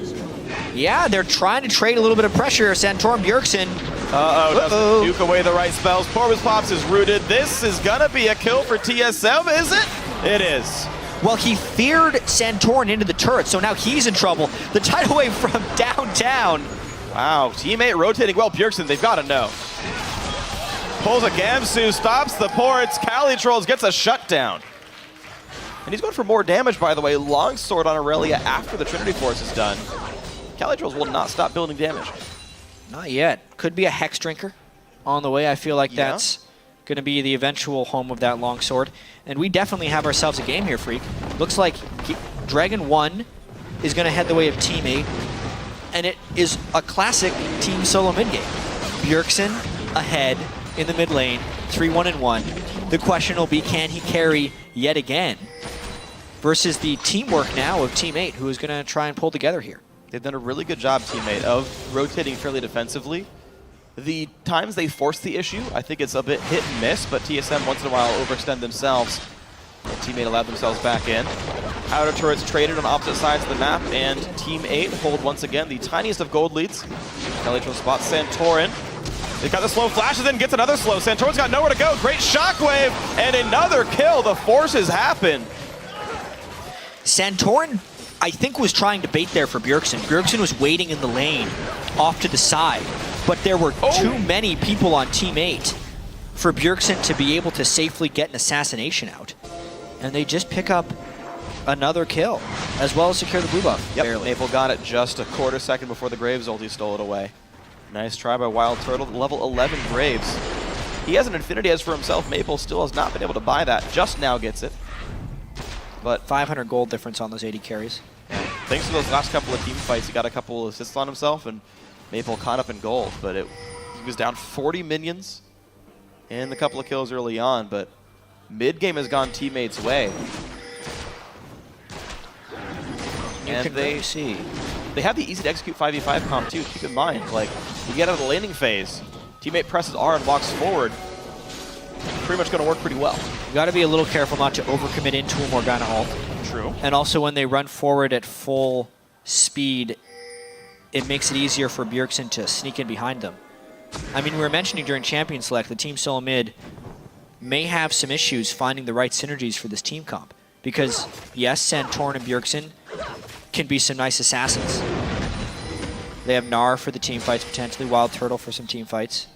I: Yeah, they're trying to trade a little bit of pressure. Santorum Bjergsen.
H: Doesn't nuke away the right spells. Corvus Pops is rooted. This is gonna be a kill for TSM, is it? It is.
I: Well, he feared Santorin into the turret, so now he's in trouble. The tidal wave from downtown.
H: Wow, teammate rotating well. Bjergsen, they've got to know. Pulls a Gamsu, stops the ports. Cali Trolls gets a shutdown. And he's going for more damage, by the way. Longsword on Aurelia after the Trinity Force is done. Cali Trolls will not stop building damage.
I: Not yet. Could be a Hex Drinker on the way. I feel like that's going to be the eventual home of that longsword. And we definitely have ourselves a game here, Freak. Looks like Dragon 1 is going to head the way of Team 8. And it is a classic team solo mid game. Bjergsen ahead in the mid lane, 3-1-1. The question will be, can he carry yet again? Versus the teamwork now of Team 8, who is going to try and pull together here.
H: They've done a really good job, teammate, of rotating fairly defensively. The times they force the issue, I think it's a bit hit and miss, but TSM once in a while overextend themselves. And teammate allowed themselves back in. Outer turrets traded on opposite sides of the map, and Team 8 hold once again the tiniest of gold leads. Calitro spots Santorin. They got the slow flashes in, gets another slow. Santorin's got nowhere to go. Great shockwave, and another kill. The forces happen.
I: Santorin, I think, was trying to bait there for Bjergsen. Bjergsen was waiting in the lane off to the side, but there were too many people on Team 8 for Bjergsen to be able to safely get an assassination out. And they just pick up another kill, as well as secure the blue buff.
H: Yep,
I: barely.
H: Maple got it just a quarter second before the Graves ulti stole it away. Nice try by Wild Turtle, level 11 Graves. He has an Infinity Edge for himself. Maple still has not been able to buy that, just now gets it. But
I: 500 gold difference on those 80 carries.
H: Thanks to those last couple of team fights, he got a couple of assists on himself, and Maple caught up in gold. But he was down 40 minions and a couple of kills early on, but mid-game has gone teammates' way.
I: And they see.
H: They have the easy to execute 5v5 comp too, keep in mind. Like, you get out of the laning phase, teammate presses R and walks forward, pretty much going to work pretty well.
I: You got to be a little careful not to overcommit into a Morgana ult.
H: True.
I: And also when they run forward at full speed, it makes it easier for Bjergsen to sneak in behind them. I mean, we were mentioning during Champion Select, the Team SoloMid may have some issues finding the right synergies for this team comp. Because, yes, Santorin and Bjergsen can be some nice assassins. They have Gnar for the team fights, potentially Wild Turtle for some team fights.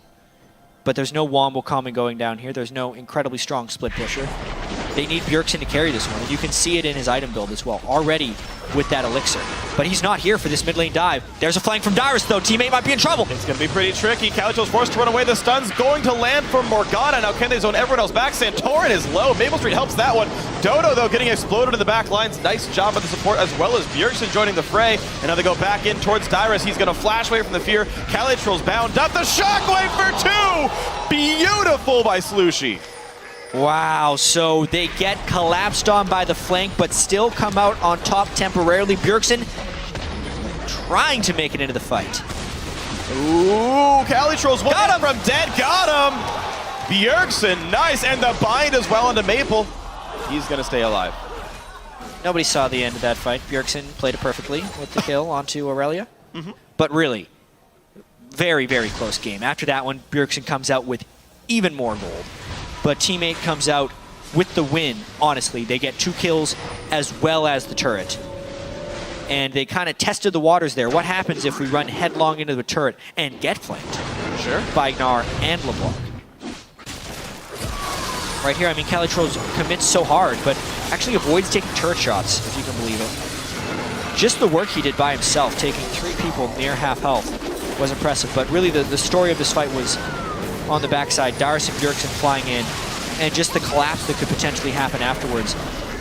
I: But there's no Wombo common going down here. There's no incredibly strong split pusher. They need Bjergsen to carry this one, and you can see it in his item build as well, already with that elixir. But he's not here for this mid lane dive. There's a flank from Dyrus, though. Teammate might be in trouble.
H: It's going to be pretty tricky. Calitro's forced to run away. The stun's going to land for Morgana. Now can they zone everyone else back? Santorin is low. Maple Street helps that one. Dodo, though, getting exploded in the back lines. Nice job of the support, as well as Bjergsen joining the fray. And now they go back in towards Dyrus. He's going to flash away from the fear. Calitro's bound up. The shockwave for 2! Beautiful by Slushy.
I: Wow, so they get collapsed on by the flank, but still come out on top temporarily. Bjergsen trying to make it into the fight.
H: Ooh, Calitro's one hit from dead. Got him! Bjergsen, nice. And the bind as well onto Maple. He's going to stay alive.
I: Nobody saw the end of that fight. Bjergsen played it perfectly with the kill onto Aurelia. But really, very, very close game. After that one, Bjergsen comes out with even more gold. But Teammate comes out with the win, honestly. They get 2 kills as well as the turret. And they kind of tested the waters there. What happens if we run headlong into the turret and get flanked?
H: Sure.
I: By Gnar and LeBlanc. Right here, I mean, Calitros commits so hard, but actually avoids taking turret shots, if you can believe it. Just the work he did by himself, taking 3 people near half health, was impressive. But really, the story of this fight was on the backside. Dyrus and Bjergsen flying in, and just the collapse that could potentially happen afterwards.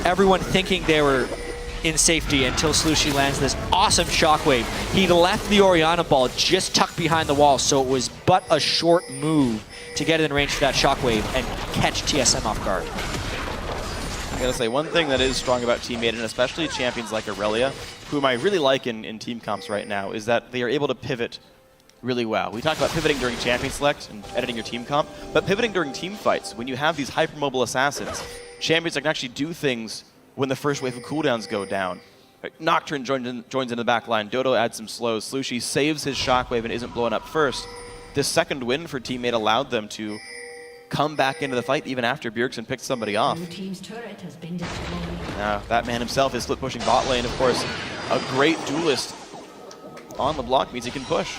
I: Everyone thinking they were in safety until Slushy lands this awesome shockwave. He left the Orianna ball just tucked behind the wall, so it was but a short move to get in range for that shockwave and catch TSM off guard.
H: I gotta say, one thing that is strong about Teammate, and especially champions like Aurelia, whom I really like in team comps right now, is that they are able to pivot really well. We talked about pivoting during champion select and editing your team comp, but pivoting during team fights, when you have these hypermobile assassins, champions that can actually do things when the first wave of cooldowns go down. Nocturne joins into the back line. Dodo adds some slows. Slushy saves his shockwave and isn't blown up first. This second win for Teammate allowed them to come back into the fight even after Bjergsen picked somebody off.
J: Blue team's turret has been destroyed.
H: Now, that man himself is split pushing bot lane. Of course, a great duelist on LeBlanc means he can push.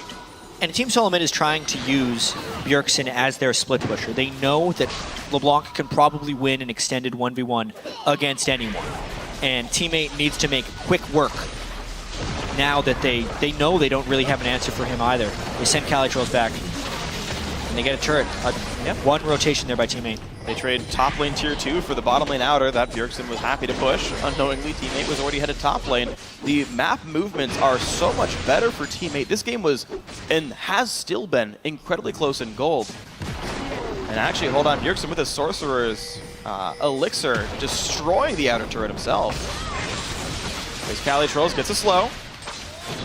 I: And Team SoloMid is trying to use Bjergsen as their split pusher. They know that LeBlanc can probably win an extended 1v1 against anyone. And Teammate needs to make quick work now that they know they don't really have an answer for him either. They send Calitros back, and they get a turret. One rotation there by Teammate.
H: They trade top lane tier 2 for the bottom lane outer that Bjergsen was happy to push. Unknowingly, Teammate was already headed top lane. The map movements are so much better for Teammate. This game was, and has still been, incredibly close in gold. And actually, hold on, Bjergsen with his Sorcerer's Elixir, destroying the outer turret himself. There's Calitros, gets a slow.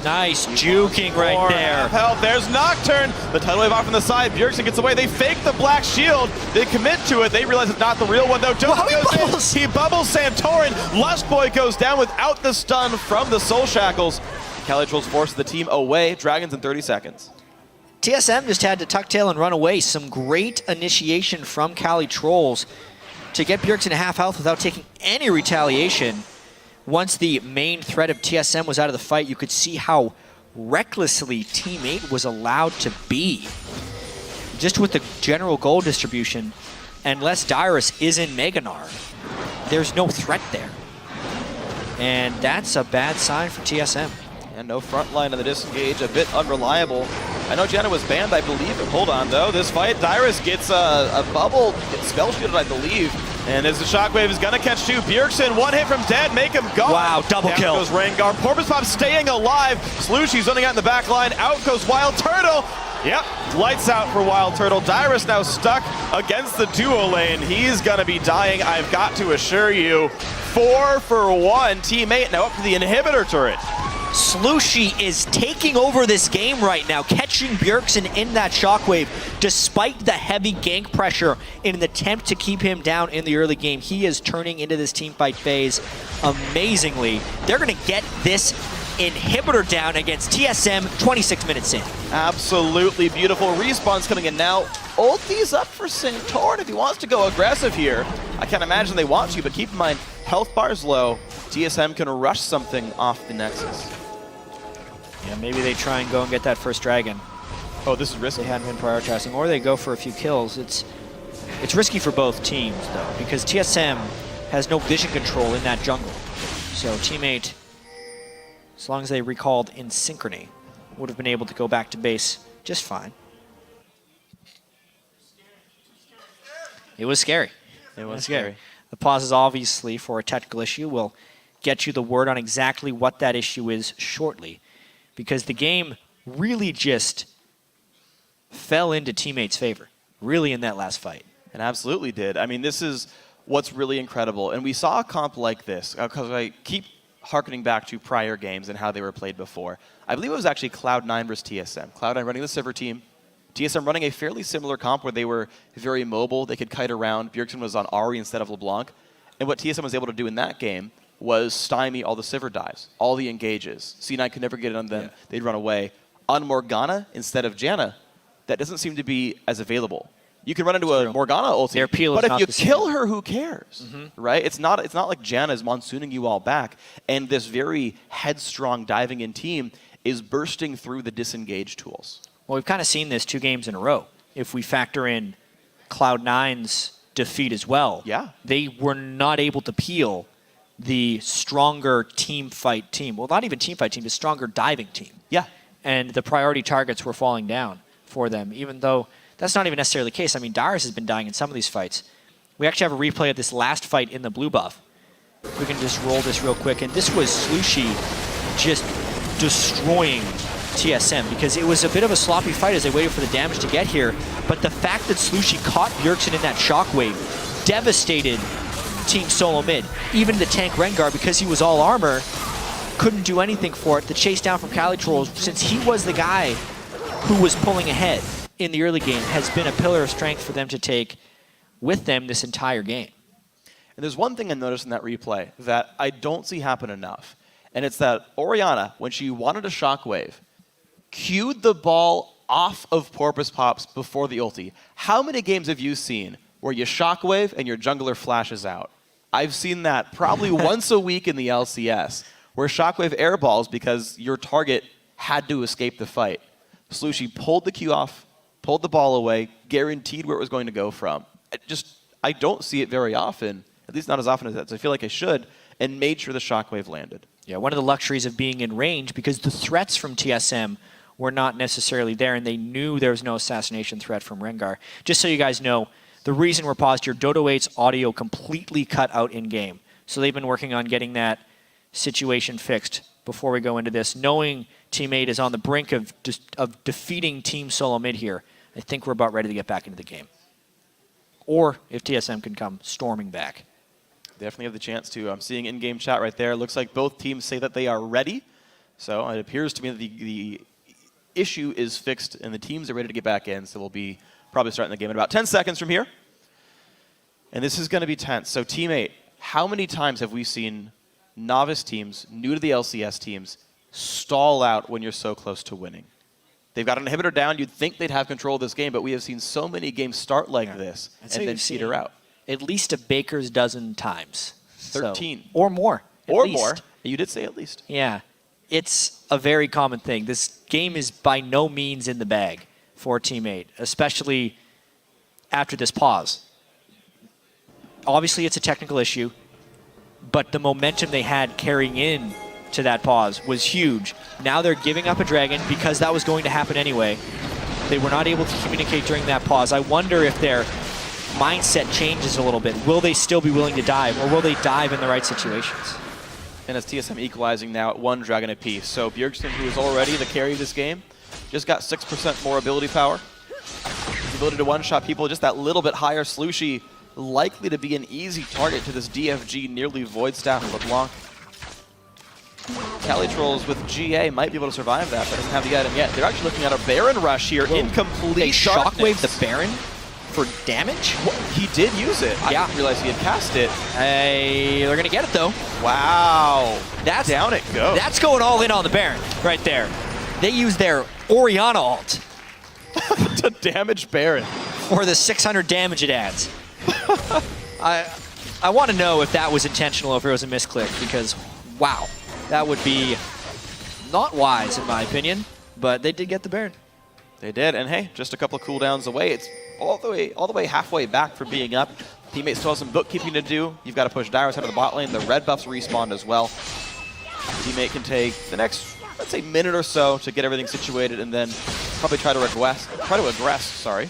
I: Nice juking right there.
H: Help, there's Nocturne. The tidal wave off on the side. Bjergsen gets away. They fake the black shield. They commit to it. They realize it's not the real one, though. Dodo goes in. He bubbles Santorin. Lustboy goes down without the stun from the Soul Shackles. Calitros forces the team away. Dragons in 30 seconds.
I: TSM just had to tuck tail and run away. Some great initiation from Calitrolls to get Bjergsen to half health without taking any retaliation. Once the main threat of TSM was out of the fight, you could see how recklessly Teammate was allowed to be. Just with the general goal distribution, unless Dyrus is in Meganar, there's no threat there. And that's a bad sign for TSM.
H: And no front line on the disengage, a bit unreliable. I know Janna was banned, I believe, but hold on though. This fight, Dyrus gets a bubble, gets spell shielded, I believe. And as the shockwave is gonna catch 2, Bjergsen, one hit from dead, make him go.
I: Wow, double
H: Down
I: kill.
H: goes Rengar, Porpoise Pop staying alive. Slushy's running out in the back line, out goes Wild Turtle. Yep, lights out for Wild Turtle. Dyrus now stuck against the duo lane. He's gonna be dying, I've got to assure you. 4 for 1, Teammate now up to the inhibitor turret.
I: Slushy is taking over this game right now, catching Bjergsen in that shockwave despite the heavy gank pressure in an attempt to keep him down in the early game. He is turning into this teamfight phase amazingly. They're going to get this inhibitor down against TSM 26 minutes in.
H: Absolutely beautiful. Respawn's coming in now. Ulti's up for Santorin if he wants to go aggressive here. I can't imagine they want to, but keep in mind, health bar's low. TSM can rush something off the Nexus.
I: Yeah, maybe they try and go and get that first dragon.
H: Oh, this is risky.
I: They hadn't been prioritizing, or they go for a few kills. It's risky for both teams, though, because TSM has no vision control in that jungle. So teammate, as long as they recalled in synchrony, would have been able to go back to base just fine. It was scary.
H: It was scary.
I: The pause is obviously for a technical issue. We'll get you the word on exactly what that issue is shortly, because the game really just fell into teammates' favor, really, in that last fight.
H: And absolutely did. I mean, this is what's really incredible. And we saw a comp like this, because I keep harkening back to prior games and how they were played before. I believe it was actually Cloud9 versus TSM. Cloud9 running the Sivir team, TSM running a fairly similar comp where they were very mobile. They could kite around. Bjergsen was on Ahri instead of LeBlanc. And what TSM was able to do in that game was stymie all the Sivir dives, all the engages. C9 could never get it on them. Yeah. They'd run away. On Morgana instead of Janna, that doesn't seem to be as available. You can run into a Morgana ulti, but if you kill her, who cares, right? It's not like Janna is monsooning you all back, and this very headstrong diving in team is bursting through the disengage tools.
I: Well, we've kind of seen this 2 games in a row. If we factor in Cloud9's defeat as well, they were not able to peel the stronger team fight team. Well, not even team fight team, the stronger diving team.
H: Yeah.
I: And the priority targets were falling down for them, even though that's not even necessarily the case. I mean, Darius has been dying in some of these fights. We actually have a replay of this last fight in the blue buff. We can just roll this real quick. And this was Slushi just destroying TSM, because it was a bit of a sloppy fight as they waited for the damage to get here. But the fact that Slushi caught Bjergsen in that shockwave devastated Team SoloMid. Even the tank Rengar, because he was all armor, couldn't do anything for it. The chase down from Calitroll, since he was the guy who was pulling ahead in the early game, has been a pillar of strength for them to take with them this entire game.
H: And there's one thing I noticed in that replay that I don't see happen enough, and it's that Orianna, when she wanted a shockwave, cued the ball off of Porpoise Pops before the ulti. How many games have you seen where you shockwave and your jungler flashes out? I've seen that probably once a week in the LCS, where shockwave airballs because your target had to escape the fight. Slushi pulled the Q off, pulled the ball away, guaranteed where it was going to go from. I don't see it very often, at least not as often as I feel like I should, and made sure the shockwave landed.
I: Yeah, one of the luxuries of being in range, because the threats from TSM were not necessarily there, and they knew there was no assassination threat from Rengar. Just so you guys know, the reason we're paused here, Dodo 8's audio completely cut out in-game. So they've been working on getting that situation fixed before we go into this. Knowing Teammate is on the brink of defeating Team SoloMid here, I think we're about ready to get back into the game. Or if TSM can come storming back.
H: Definitely have the chance to. I'm seeing in-game chat right there. Looks like both teams say that they are ready. So it appears to me that the issue is fixed and the teams are ready to get back in. So we'll be probably starting the game in about 10 seconds from here. And this is going to be tense. So Teammate, how many times have we seen novice teams, new to the LCS teams, stall out when you're so close to winning? They've got an inhibitor down. You'd think they'd have control of this game, but we have seen so many games start like this and then peter out.
I: At least a baker's dozen times.
H: 13.
I: So, or more.
H: Or more. You did say at least.
I: Yeah. It's a very common thing. This game is by no means in the bag for Teammate, especially after this pause. Obviously, it's a technical issue, but the momentum they had carrying in to that pause was huge. Now they're giving up a dragon because that was going to happen anyway. They were not able to communicate during that pause. I wonder if their mindset changes a little bit. Will they still be willing to dive, or will they dive in the right situations?
H: And as TSM equalizing now at 1 dragon apiece. So Bjergsen, who is already the carry of this game, just got 6% more ability power. The ability to one-shot people just that little bit higher. Slushi likely to be an easy target to this DFG nearly Void Staff of LeBlanc. Calitrolls with GA might be able to survive that, but doesn't have the item yet. They're actually looking at a Baron rush here. Incomplete.
I: They shockwave the Baron for damage?
H: Well, he did use it.
I: Yeah.
H: I didn't realize he had cast it.
I: Hey, they're going to get it, though.
H: Wow.
I: That's,
H: down it goes.
I: That's going all in on the Baron right there. They use their Orianna ult
H: to damage Baron.
I: For the 600 damage it adds. I want to know if that was intentional or if it was a misclick, because, wow, that would be not wise in my opinion, but they did get the Baron.
H: They did, and hey, just a couple of cooldowns away. It's all the way halfway back from being up Teammates still have some bookkeeping to do. You've got to push Dyrus out of the bot lane. The red buffs respawned as well. Teammate can take the next, let's say, minute or so to get everything situated, and then probably try to aggress. Sorry.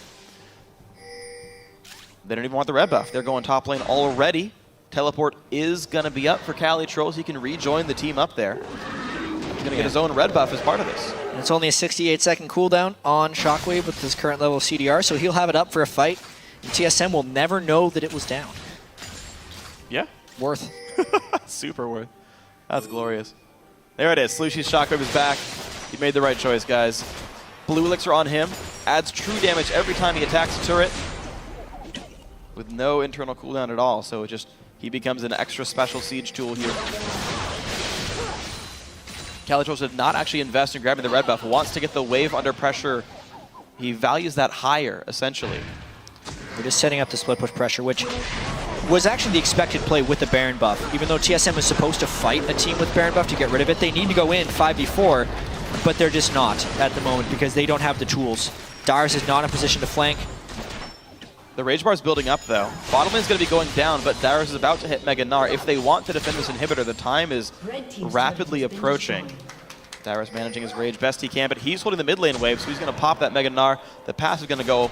H: They don't even want the red buff. They're going top lane already. Teleport is going to be up for Calitrolls. He can rejoin the team up there. He's going to get his own red buff as part of this.
I: And it's only a 68-second cooldown on Shockwave with his current level of CDR, so he'll have it up for a fight. And TSM will never know that it was down.
H: Yeah.
I: Worth.
H: Super worth. That's glorious. There it is. Slushy's Shockwave is back. He made the right choice, guys. Blue Elixir on him. Adds true damage every time he attacks a turret with no internal cooldown at all. So it just, he becomes an extra special siege tool here. Calitrolls did not actually invest in grabbing the red buff. Wants to get the wave under pressure. He values that higher, essentially.
I: We're just setting up the split push pressure, which was actually the expected play with the Baron buff. Even though TSM is supposed to fight a team with Baron buff to get rid of it, they need to go in 5v4, but they're just not at the moment because they don't have the tools. Dyrus is not in position to flank.
H: The Rage Bar is building up, though. Bottom lane is going to be going down, but Dyrus is about to hit Mega Gnar. If they want to defend this inhibitor, the time is rapidly approaching. Dyrus managing his Rage best he can, but he's holding the mid lane wave, so he's going to pop that Mega Gnar. The pass is going to go.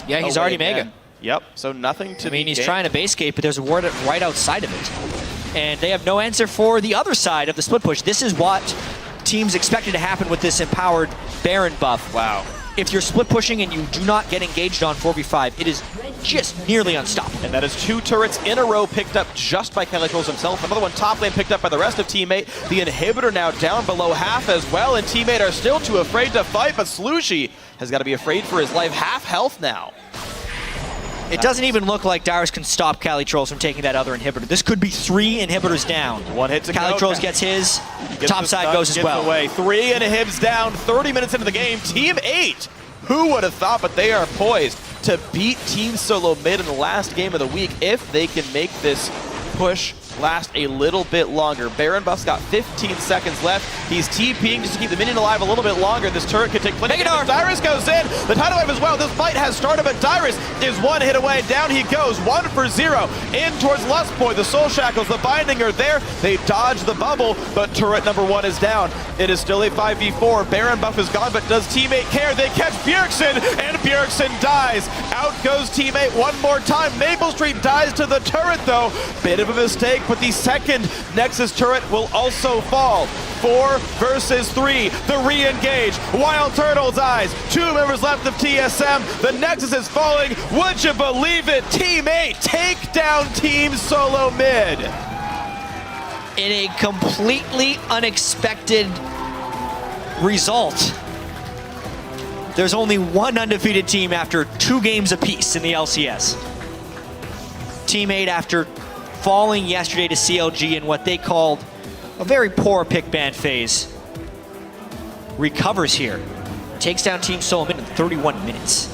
I: Yeah, he's already Mega.
H: Yep, so nothing to
I: he's trying to base gate, but there's a ward right outside of it. And they have no answer for the other side of the split push. This is what teams expected to happen with this empowered Baron buff.
H: Wow.
I: If you're split pushing and you do not get engaged on 4v5, it is just nearly unstoppable.
H: And that is 2 turrets in a row picked up just by Calitrolls himself. Another one top lane picked up by the rest of Teammate. The inhibitor now down below half as well, and Teammate are still too afraid to fight, but Slushy has got to be afraid for his life. Half health now.
I: It doesn't even look like Dyrus can stop Calitrolls from taking that other inhibitor. This could be 3 inhibitors down.
H: 1 hit to go.
I: Calitrolls gets his, top side goes as well.
H: Away. 3 inhibs down, 30 minutes into the game. Team 8, who would have thought, but they are poised to beat Team SoloMid in the last game of the week if they can make this push last a little bit longer. Baron buff's got 15 seconds left. He's TPing just to keep the minion alive a little bit longer. This turret could take plenty of damage. Dyrus goes in. The tidal wave as well. This fight has started, but Dyrus is 1 hit away. Down he goes. 1 for 0. In towards Lust Boy. The Soul Shackles, the Binding are there. They dodge the bubble, but turret number 1 is down. It is still a 5v4. Baron buff is gone, but does Teammate care? They catch Bjergsen, and Bjergsen dies. Out goes Teammate one more time. Maple Street dies to the turret, though. Bit of a mistake, but the second Nexus turret will also fall. 4 versus 3. The re-engage. Wild Turtle's eyes. 2 members left of TSM. The Nexus is falling. Would you believe it? Team 8 take down Team SoloMid.
I: In a completely unexpected result. There's only 1 undefeated team after 2 games apiece in the LCS. Team 8 after falling yesterday to CLG in what they called a very poor pick ban phase, recovers here, takes down Team SoloMid in 31 minutes.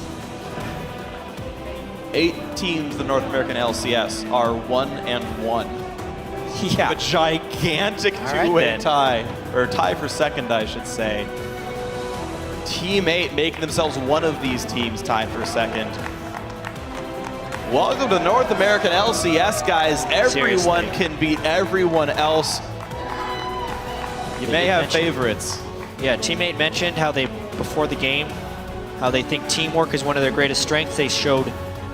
H: 8 teams in the North American LCS are 1-1.
I: Yeah.
H: A gigantic 2-way tie, or tie for second, I should say. Team 8 making themselves one of these teams tied for second. Welcome to North American LCS, guys. Everyone can beat everyone else. You may have favorites.
I: Yeah, Teammate mentioned how they, before the game, how they think teamwork is one of their greatest strengths. They showed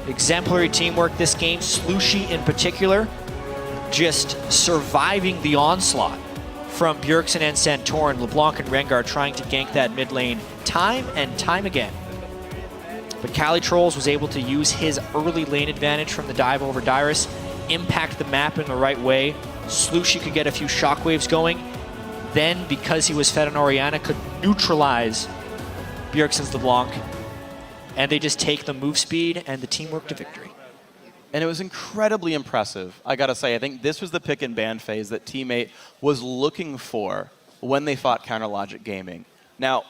I: exemplary teamwork this game, Slushy in particular, just surviving the onslaught from Bjergsen and Santorin, LeBlanc and Rengar trying to gank that mid lane time and time again. But Calitrolls was able to use his early lane advantage from the dive over Dyrus, impact the map in the right way. Slushy could get a few shockwaves going. Then, because he was fed on Orianna, could neutralize Bjergsen's LeBlanc. And they just take the move speed and the teamwork to victory.
H: And it was incredibly impressive, I gotta say. I think this was the pick and ban phase that Teammate was looking for when they fought Counter Logic Gaming. Now,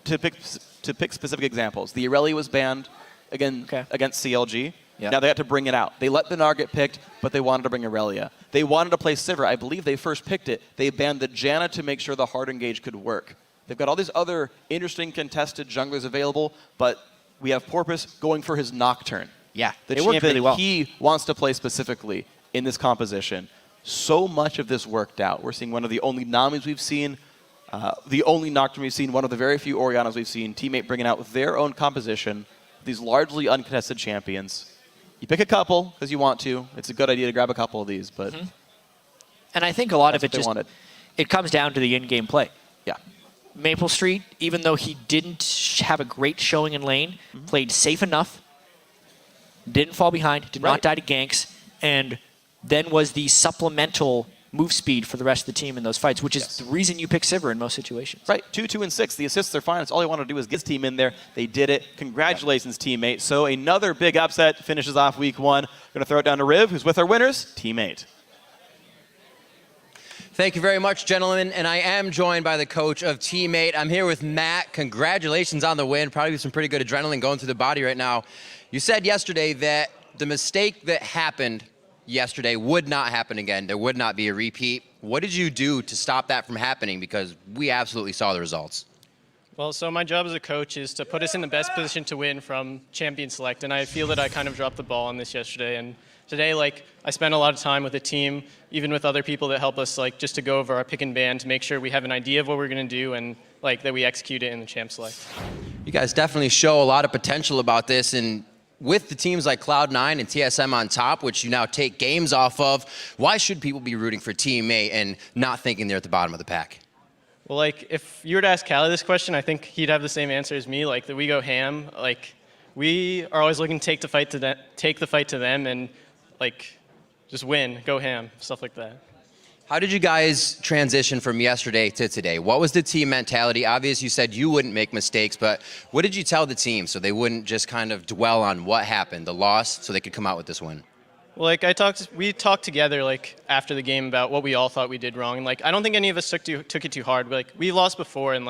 H: to pick specific examples, the Irelia was banned against CLG. Yep. Now they had to bring it out. They let the Gnar get picked, but they wanted to bring Irelia. They wanted to play Sivir. I believe they first picked it. They banned the Janna to make sure the hard engage could work. They've got all these other interesting contested junglers available, but we have Porpoise going for his Nocturne.
I: Yeah,
H: the
I: they worked
H: champion
I: really well.
H: he wants to play specifically in this composition. So much of this worked out. We're seeing one of the only Namis we've seen, the only Nocturne we've seen, one of the very few Orianas we've seen, teammate bringing out their own composition, these largely uncontested champions. You pick a couple because you want to. It's a good idea to grab a couple of these, but
I: And I think a lot of it
H: that's what they
I: just,
H: wanted.
I: it comes down to the in-game play.
H: Yeah.
I: Maple Street, even though he didn't have a great showing in lane, played safe enough, didn't fall behind, did not die to ganks, and then was the supplemental move speed for the rest of the team in those fights, which is the reason you pick Sivir in most situations.
H: Right, 2, 2, and 6. The assists are fine. It's all they want to do is get his team in there. They did it. Congratulations, teammate. So another big upset finishes off week 1. Going to throw it down to Riv, who's with our winners, teammate.
K: Thank you very much, gentlemen. And I am joined by the coach of Teammate. I'm here with Matt. Congratulations on the win. Probably some pretty good adrenaline going through the body right now. You said yesterday that the mistake that happened yesterday would not happen again. There would not be a repeat. What did you do to stop that from happening? Because we absolutely saw the results.
E: Well, so my job as a coach is to put us in the best position to win from champion select, and I feel that I kind of dropped the ball on this yesterday. And today, I spent a lot of time with the team, even with other people that help us, just to go over our pick and ban to make sure we have an idea of what we're going to do and that we execute it in the champ select.
K: You guys definitely show a lot of potential about this, and with the teams like Cloud9 and TSM on top, which you now take games off of, why should people be rooting for Teammate and not thinking they're at the bottom of the pack?
E: Well, if you were to ask Callie this question, I think he'd have the same answer as me, that we go ham. We are always looking to take the fight to them and just win, go ham, stuff like that.
K: How did you guys transition from yesterday to today? What was the team mentality? Obviously, you said you wouldn't make mistakes, but what did you tell the team so they wouldn't just kind of dwell on what happened, the loss, so they could come out with this win?
E: Well, we talked together after the game about what we all thought we did wrong. And I don't think any of us took it too hard. But, we lost before, and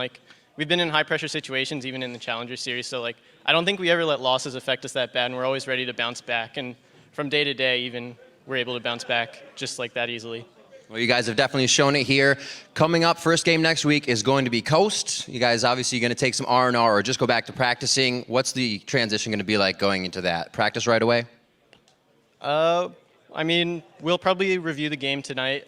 E: we've been in high pressure situations, even in the Challenger Series. So I don't think we ever let losses affect us that bad, and we're always ready to bounce back. And from day to day, even we're able to bounce back just like that easily.
K: Well, you guys have definitely shown it here. Coming up, first game next week is going to be Coast. You guys obviously going to take some R&R or just go back to practicing. What's the transition going to be like going into that? Practice right away?
E: We'll probably review the game tonight,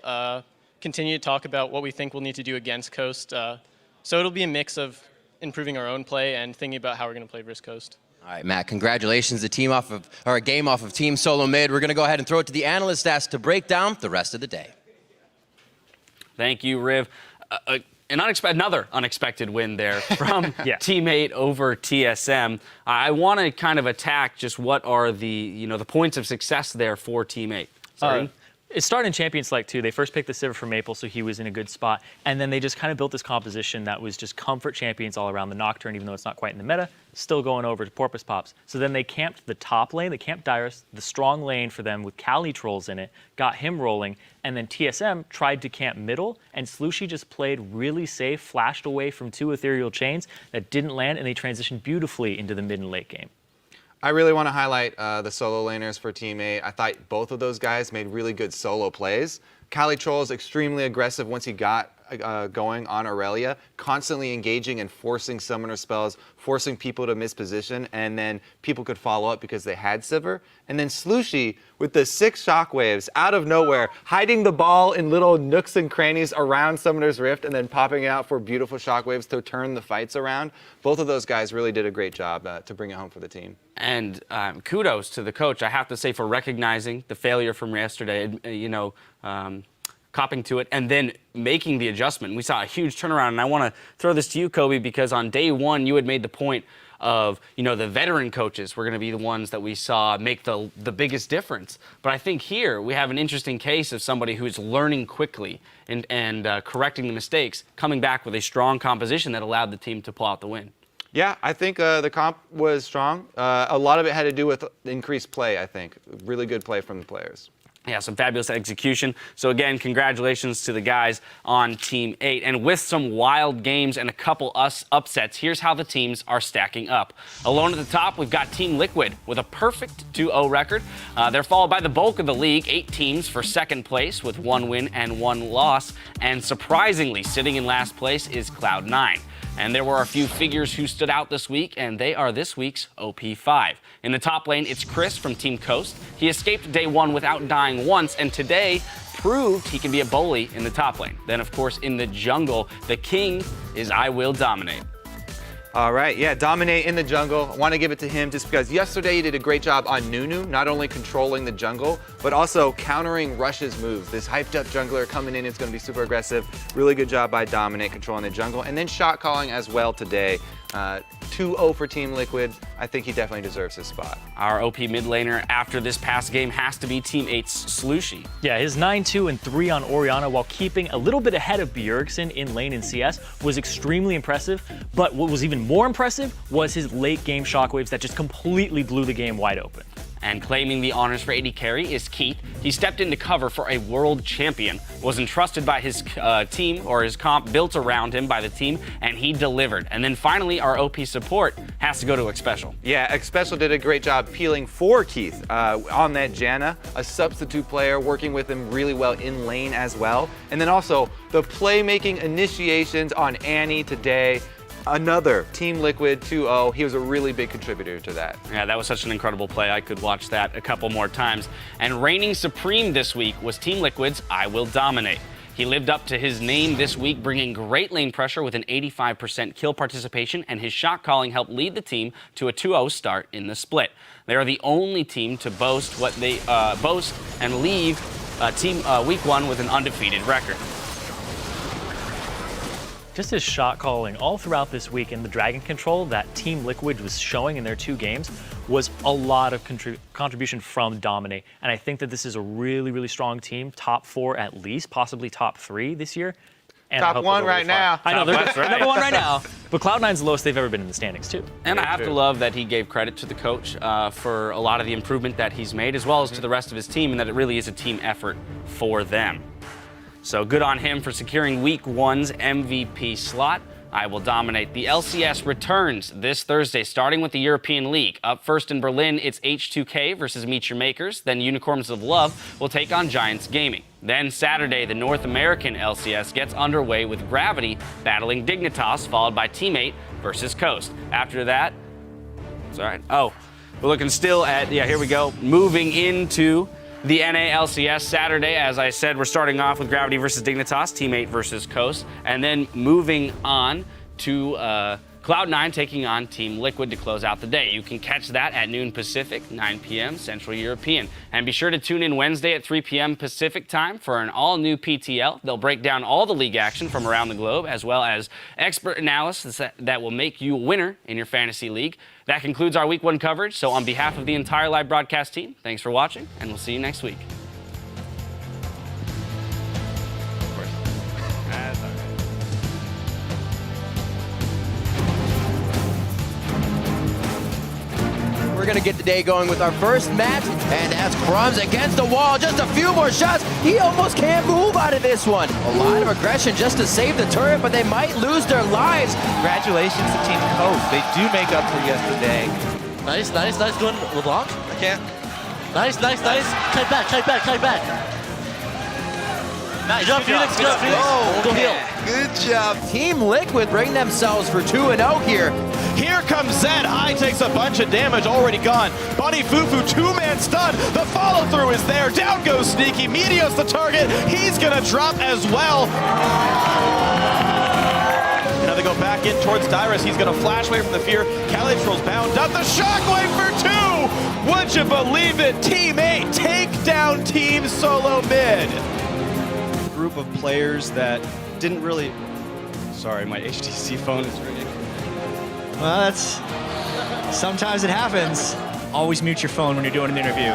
E: continue to talk about what we think we'll need to do against Coast. So it'll be a mix of improving our own play and thinking about how we're going to play versus Coast.
K: All right, Matt, congratulations. A game off of Team SoloMid. We're going to go ahead and throw it to the analyst desk to break down the rest of the day.
L: Thank you, Riv. Another unexpected win there from Teammate over TSM. I want to kind of attack just what are the points of success there for Teammate.
M: It started in Champion Select too. They first picked the Sivir for Maple, so he was in a good spot. And then they just kind of built this composition that was just comfort champions all around the Nocturne, even though it's not quite in the meta, still going over to Porpoise Pops. So then they camped the top lane, they camped Dyrus, the strong lane for them with Kali trolls in it, got him rolling, and then TSM tried to camp middle, and Slushie just played really safe, flashed away from 2 ethereal chains that didn't land, and they transitioned beautifully into the mid and late game.
N: I really want to highlight the solo laners for Teammate. I thought both of those guys made really good solo plays. Kali Troll is extremely aggressive once he got going on Aurelia, constantly engaging and forcing summoner spells, forcing people to miss position, and then people could follow up because they had Sivir. And then Slushie with the 6 shockwaves out of nowhere, hiding the ball in little nooks and crannies around Summoner's Rift and then popping out for beautiful shockwaves to turn the fights around. Both of those guys really did a great job to bring it home for the team.
L: And kudos to the coach, I have to say, for recognizing the failure from yesterday, copping to it, and then making the adjustment. We saw a huge turnaround, and I want to throw this to you, Kobe, because on day one, you had made the point of, the veteran coaches were going to be the ones that we saw make the biggest difference. But I think here we have an interesting case of somebody who's learning quickly and correcting the mistakes, coming back with a strong composition that allowed the team to pull out the win.
N: Yeah, I think the comp was strong. A lot of it had to do with increased play, I think. Really good play from the players.
L: Yeah, some fabulous execution. So again, congratulations to the guys on Team 8. And with some wild games and a couple upsets, here's how the teams are stacking up. Alone at the top, we've got Team Liquid with a perfect 2-0 record. They're followed by the bulk of the league, 8 teams for second place with 1 win and 1 loss. And surprisingly, sitting in last place is Cloud9. And there were a few figures who stood out this week, and they are this week's OP5. In the top lane, it's Chris from Team Coast. He escaped day one without dying once, and today proved he can be a bully in the top lane. Then, of course, in the jungle, the king is I Will Dominate.
N: All right, yeah, dominate in the jungle. I want to give it to him just because yesterday he did a great job on Nunu, not only controlling the jungle, but also countering Rush's moves. This hyped up jungler coming in is going to be super aggressive. Really good job by Dominate controlling the jungle. And then shot calling as well today. 2-0 for Team Liquid. I think he definitely deserves his spot.
L: Our OP mid laner after this past game has to be Team 8's Slushy.
M: Yeah, his 9-2 and 3 on Orianna while keeping a little bit ahead of Bjergsen in lane in CS was extremely impressive. But what was even more impressive was his late game shockwaves that just completely blew the game wide open.
L: And claiming the honors for AD carry is Keith. He stepped into cover for a world champion, was entrusted by his team or his comp built around him by the team, and he delivered. And then finally, our OP support has to go to Xpecial.
N: Yeah, Xpecial did a great job peeling for Keith on that Janna, a substitute player working with him really well in lane as well. And then also the playmaking initiations on Annie today. Another Team Liquid 2-0. He was a really big contributor to that.
L: Yeah, that was such an incredible play. I could watch that a couple more times. And reigning supreme this week was Team Liquid's I Will Dominate. He lived up to his name this week, bringing great lane pressure with an 85% kill participation, and his shot calling helped lead the team to a 2-0 start in the split. They are the only team to boast what they boast and leave week one with an undefeated record.
M: Just his shot calling all throughout this week and the dragon control that Team Liquid was showing in their 2 games was a lot of contribution from Dominate. And I think that this is a really, really strong team, top 4 at least, possibly top 3 this year. And
N: top 1 right now.
M: I know, they're number 1 right now. But Cloud9's the lowest they've ever been in the standings, too.
L: And I have to love that he gave credit to the coach for a lot of the improvement that he's made, as well as to the rest of his team, and that it really is a team effort for them. So good on him for securing Week 1's MVP slot. I Will Dominate. The LCS returns this Thursday, starting with the European League. Up first in Berlin, it's H2K versus Meet Your Makers. Then Unicorns of Love will take on Giants Gaming. Then Saturday, the North American LCS gets underway with Gravity battling Dignitas, followed by Team 8 versus Coast. After that, it's all right. Oh, we're looking still at, yeah, here we go. Moving into the NA LCS Saturday, as I said, we're starting off with Gravity versus Dignitas, Team 8 versus Coast, and then moving on to Cloud9 taking on Team Liquid to close out the day. You can catch that at noon Pacific, 9 p.m. Central European. And be sure to tune in Wednesday at 3 p.m. Pacific time for an all-new PTL. They'll break down all the league action from around the globe, as well as expert analysis that will make you a winner in your fantasy league. That concludes our Week 1 coverage. So on behalf of the entire live broadcast team, thanks for watching, and we'll see you next week. Of course. That's all right.
K: We're going to get the day going with our first match, and that's Crumbs against the wall. Just a few more shots. He almost can't move out of this one. A lot of aggression just to save the turret, but they might lose their lives.
O: Congratulations to Team Coast. They do make up for yesterday.
P: Nice, nice, nice. Doing LeBlanc.
O: I can't.
P: Nice, nice, nice. Kite back, kite back, kite back.
O: Nice.
P: Jump, Phoenix, go, Phoenix.
K: Oh,
P: go heal.
O: Good job.
K: Team Liquid bring themselves for 2-0 here.
H: Here comes Zed. High takes a bunch of damage, already gone. Buddy Fufu, 2-man stun. The follow-through is there. Down goes Sneaky. Meteos the target. He's gonna drop as well. Now they go back in towards Dyrus. He's gonna flash away from the fear. Calitro's bound up. The shockwave for 2. Would you believe it? Team 8 take down Team SoloMid.
Q: Group of players that didn't really... Sorry, my HTC phone is ringing.
I: Well, that's... Sometimes it happens. Always mute your phone when you're doing an interview.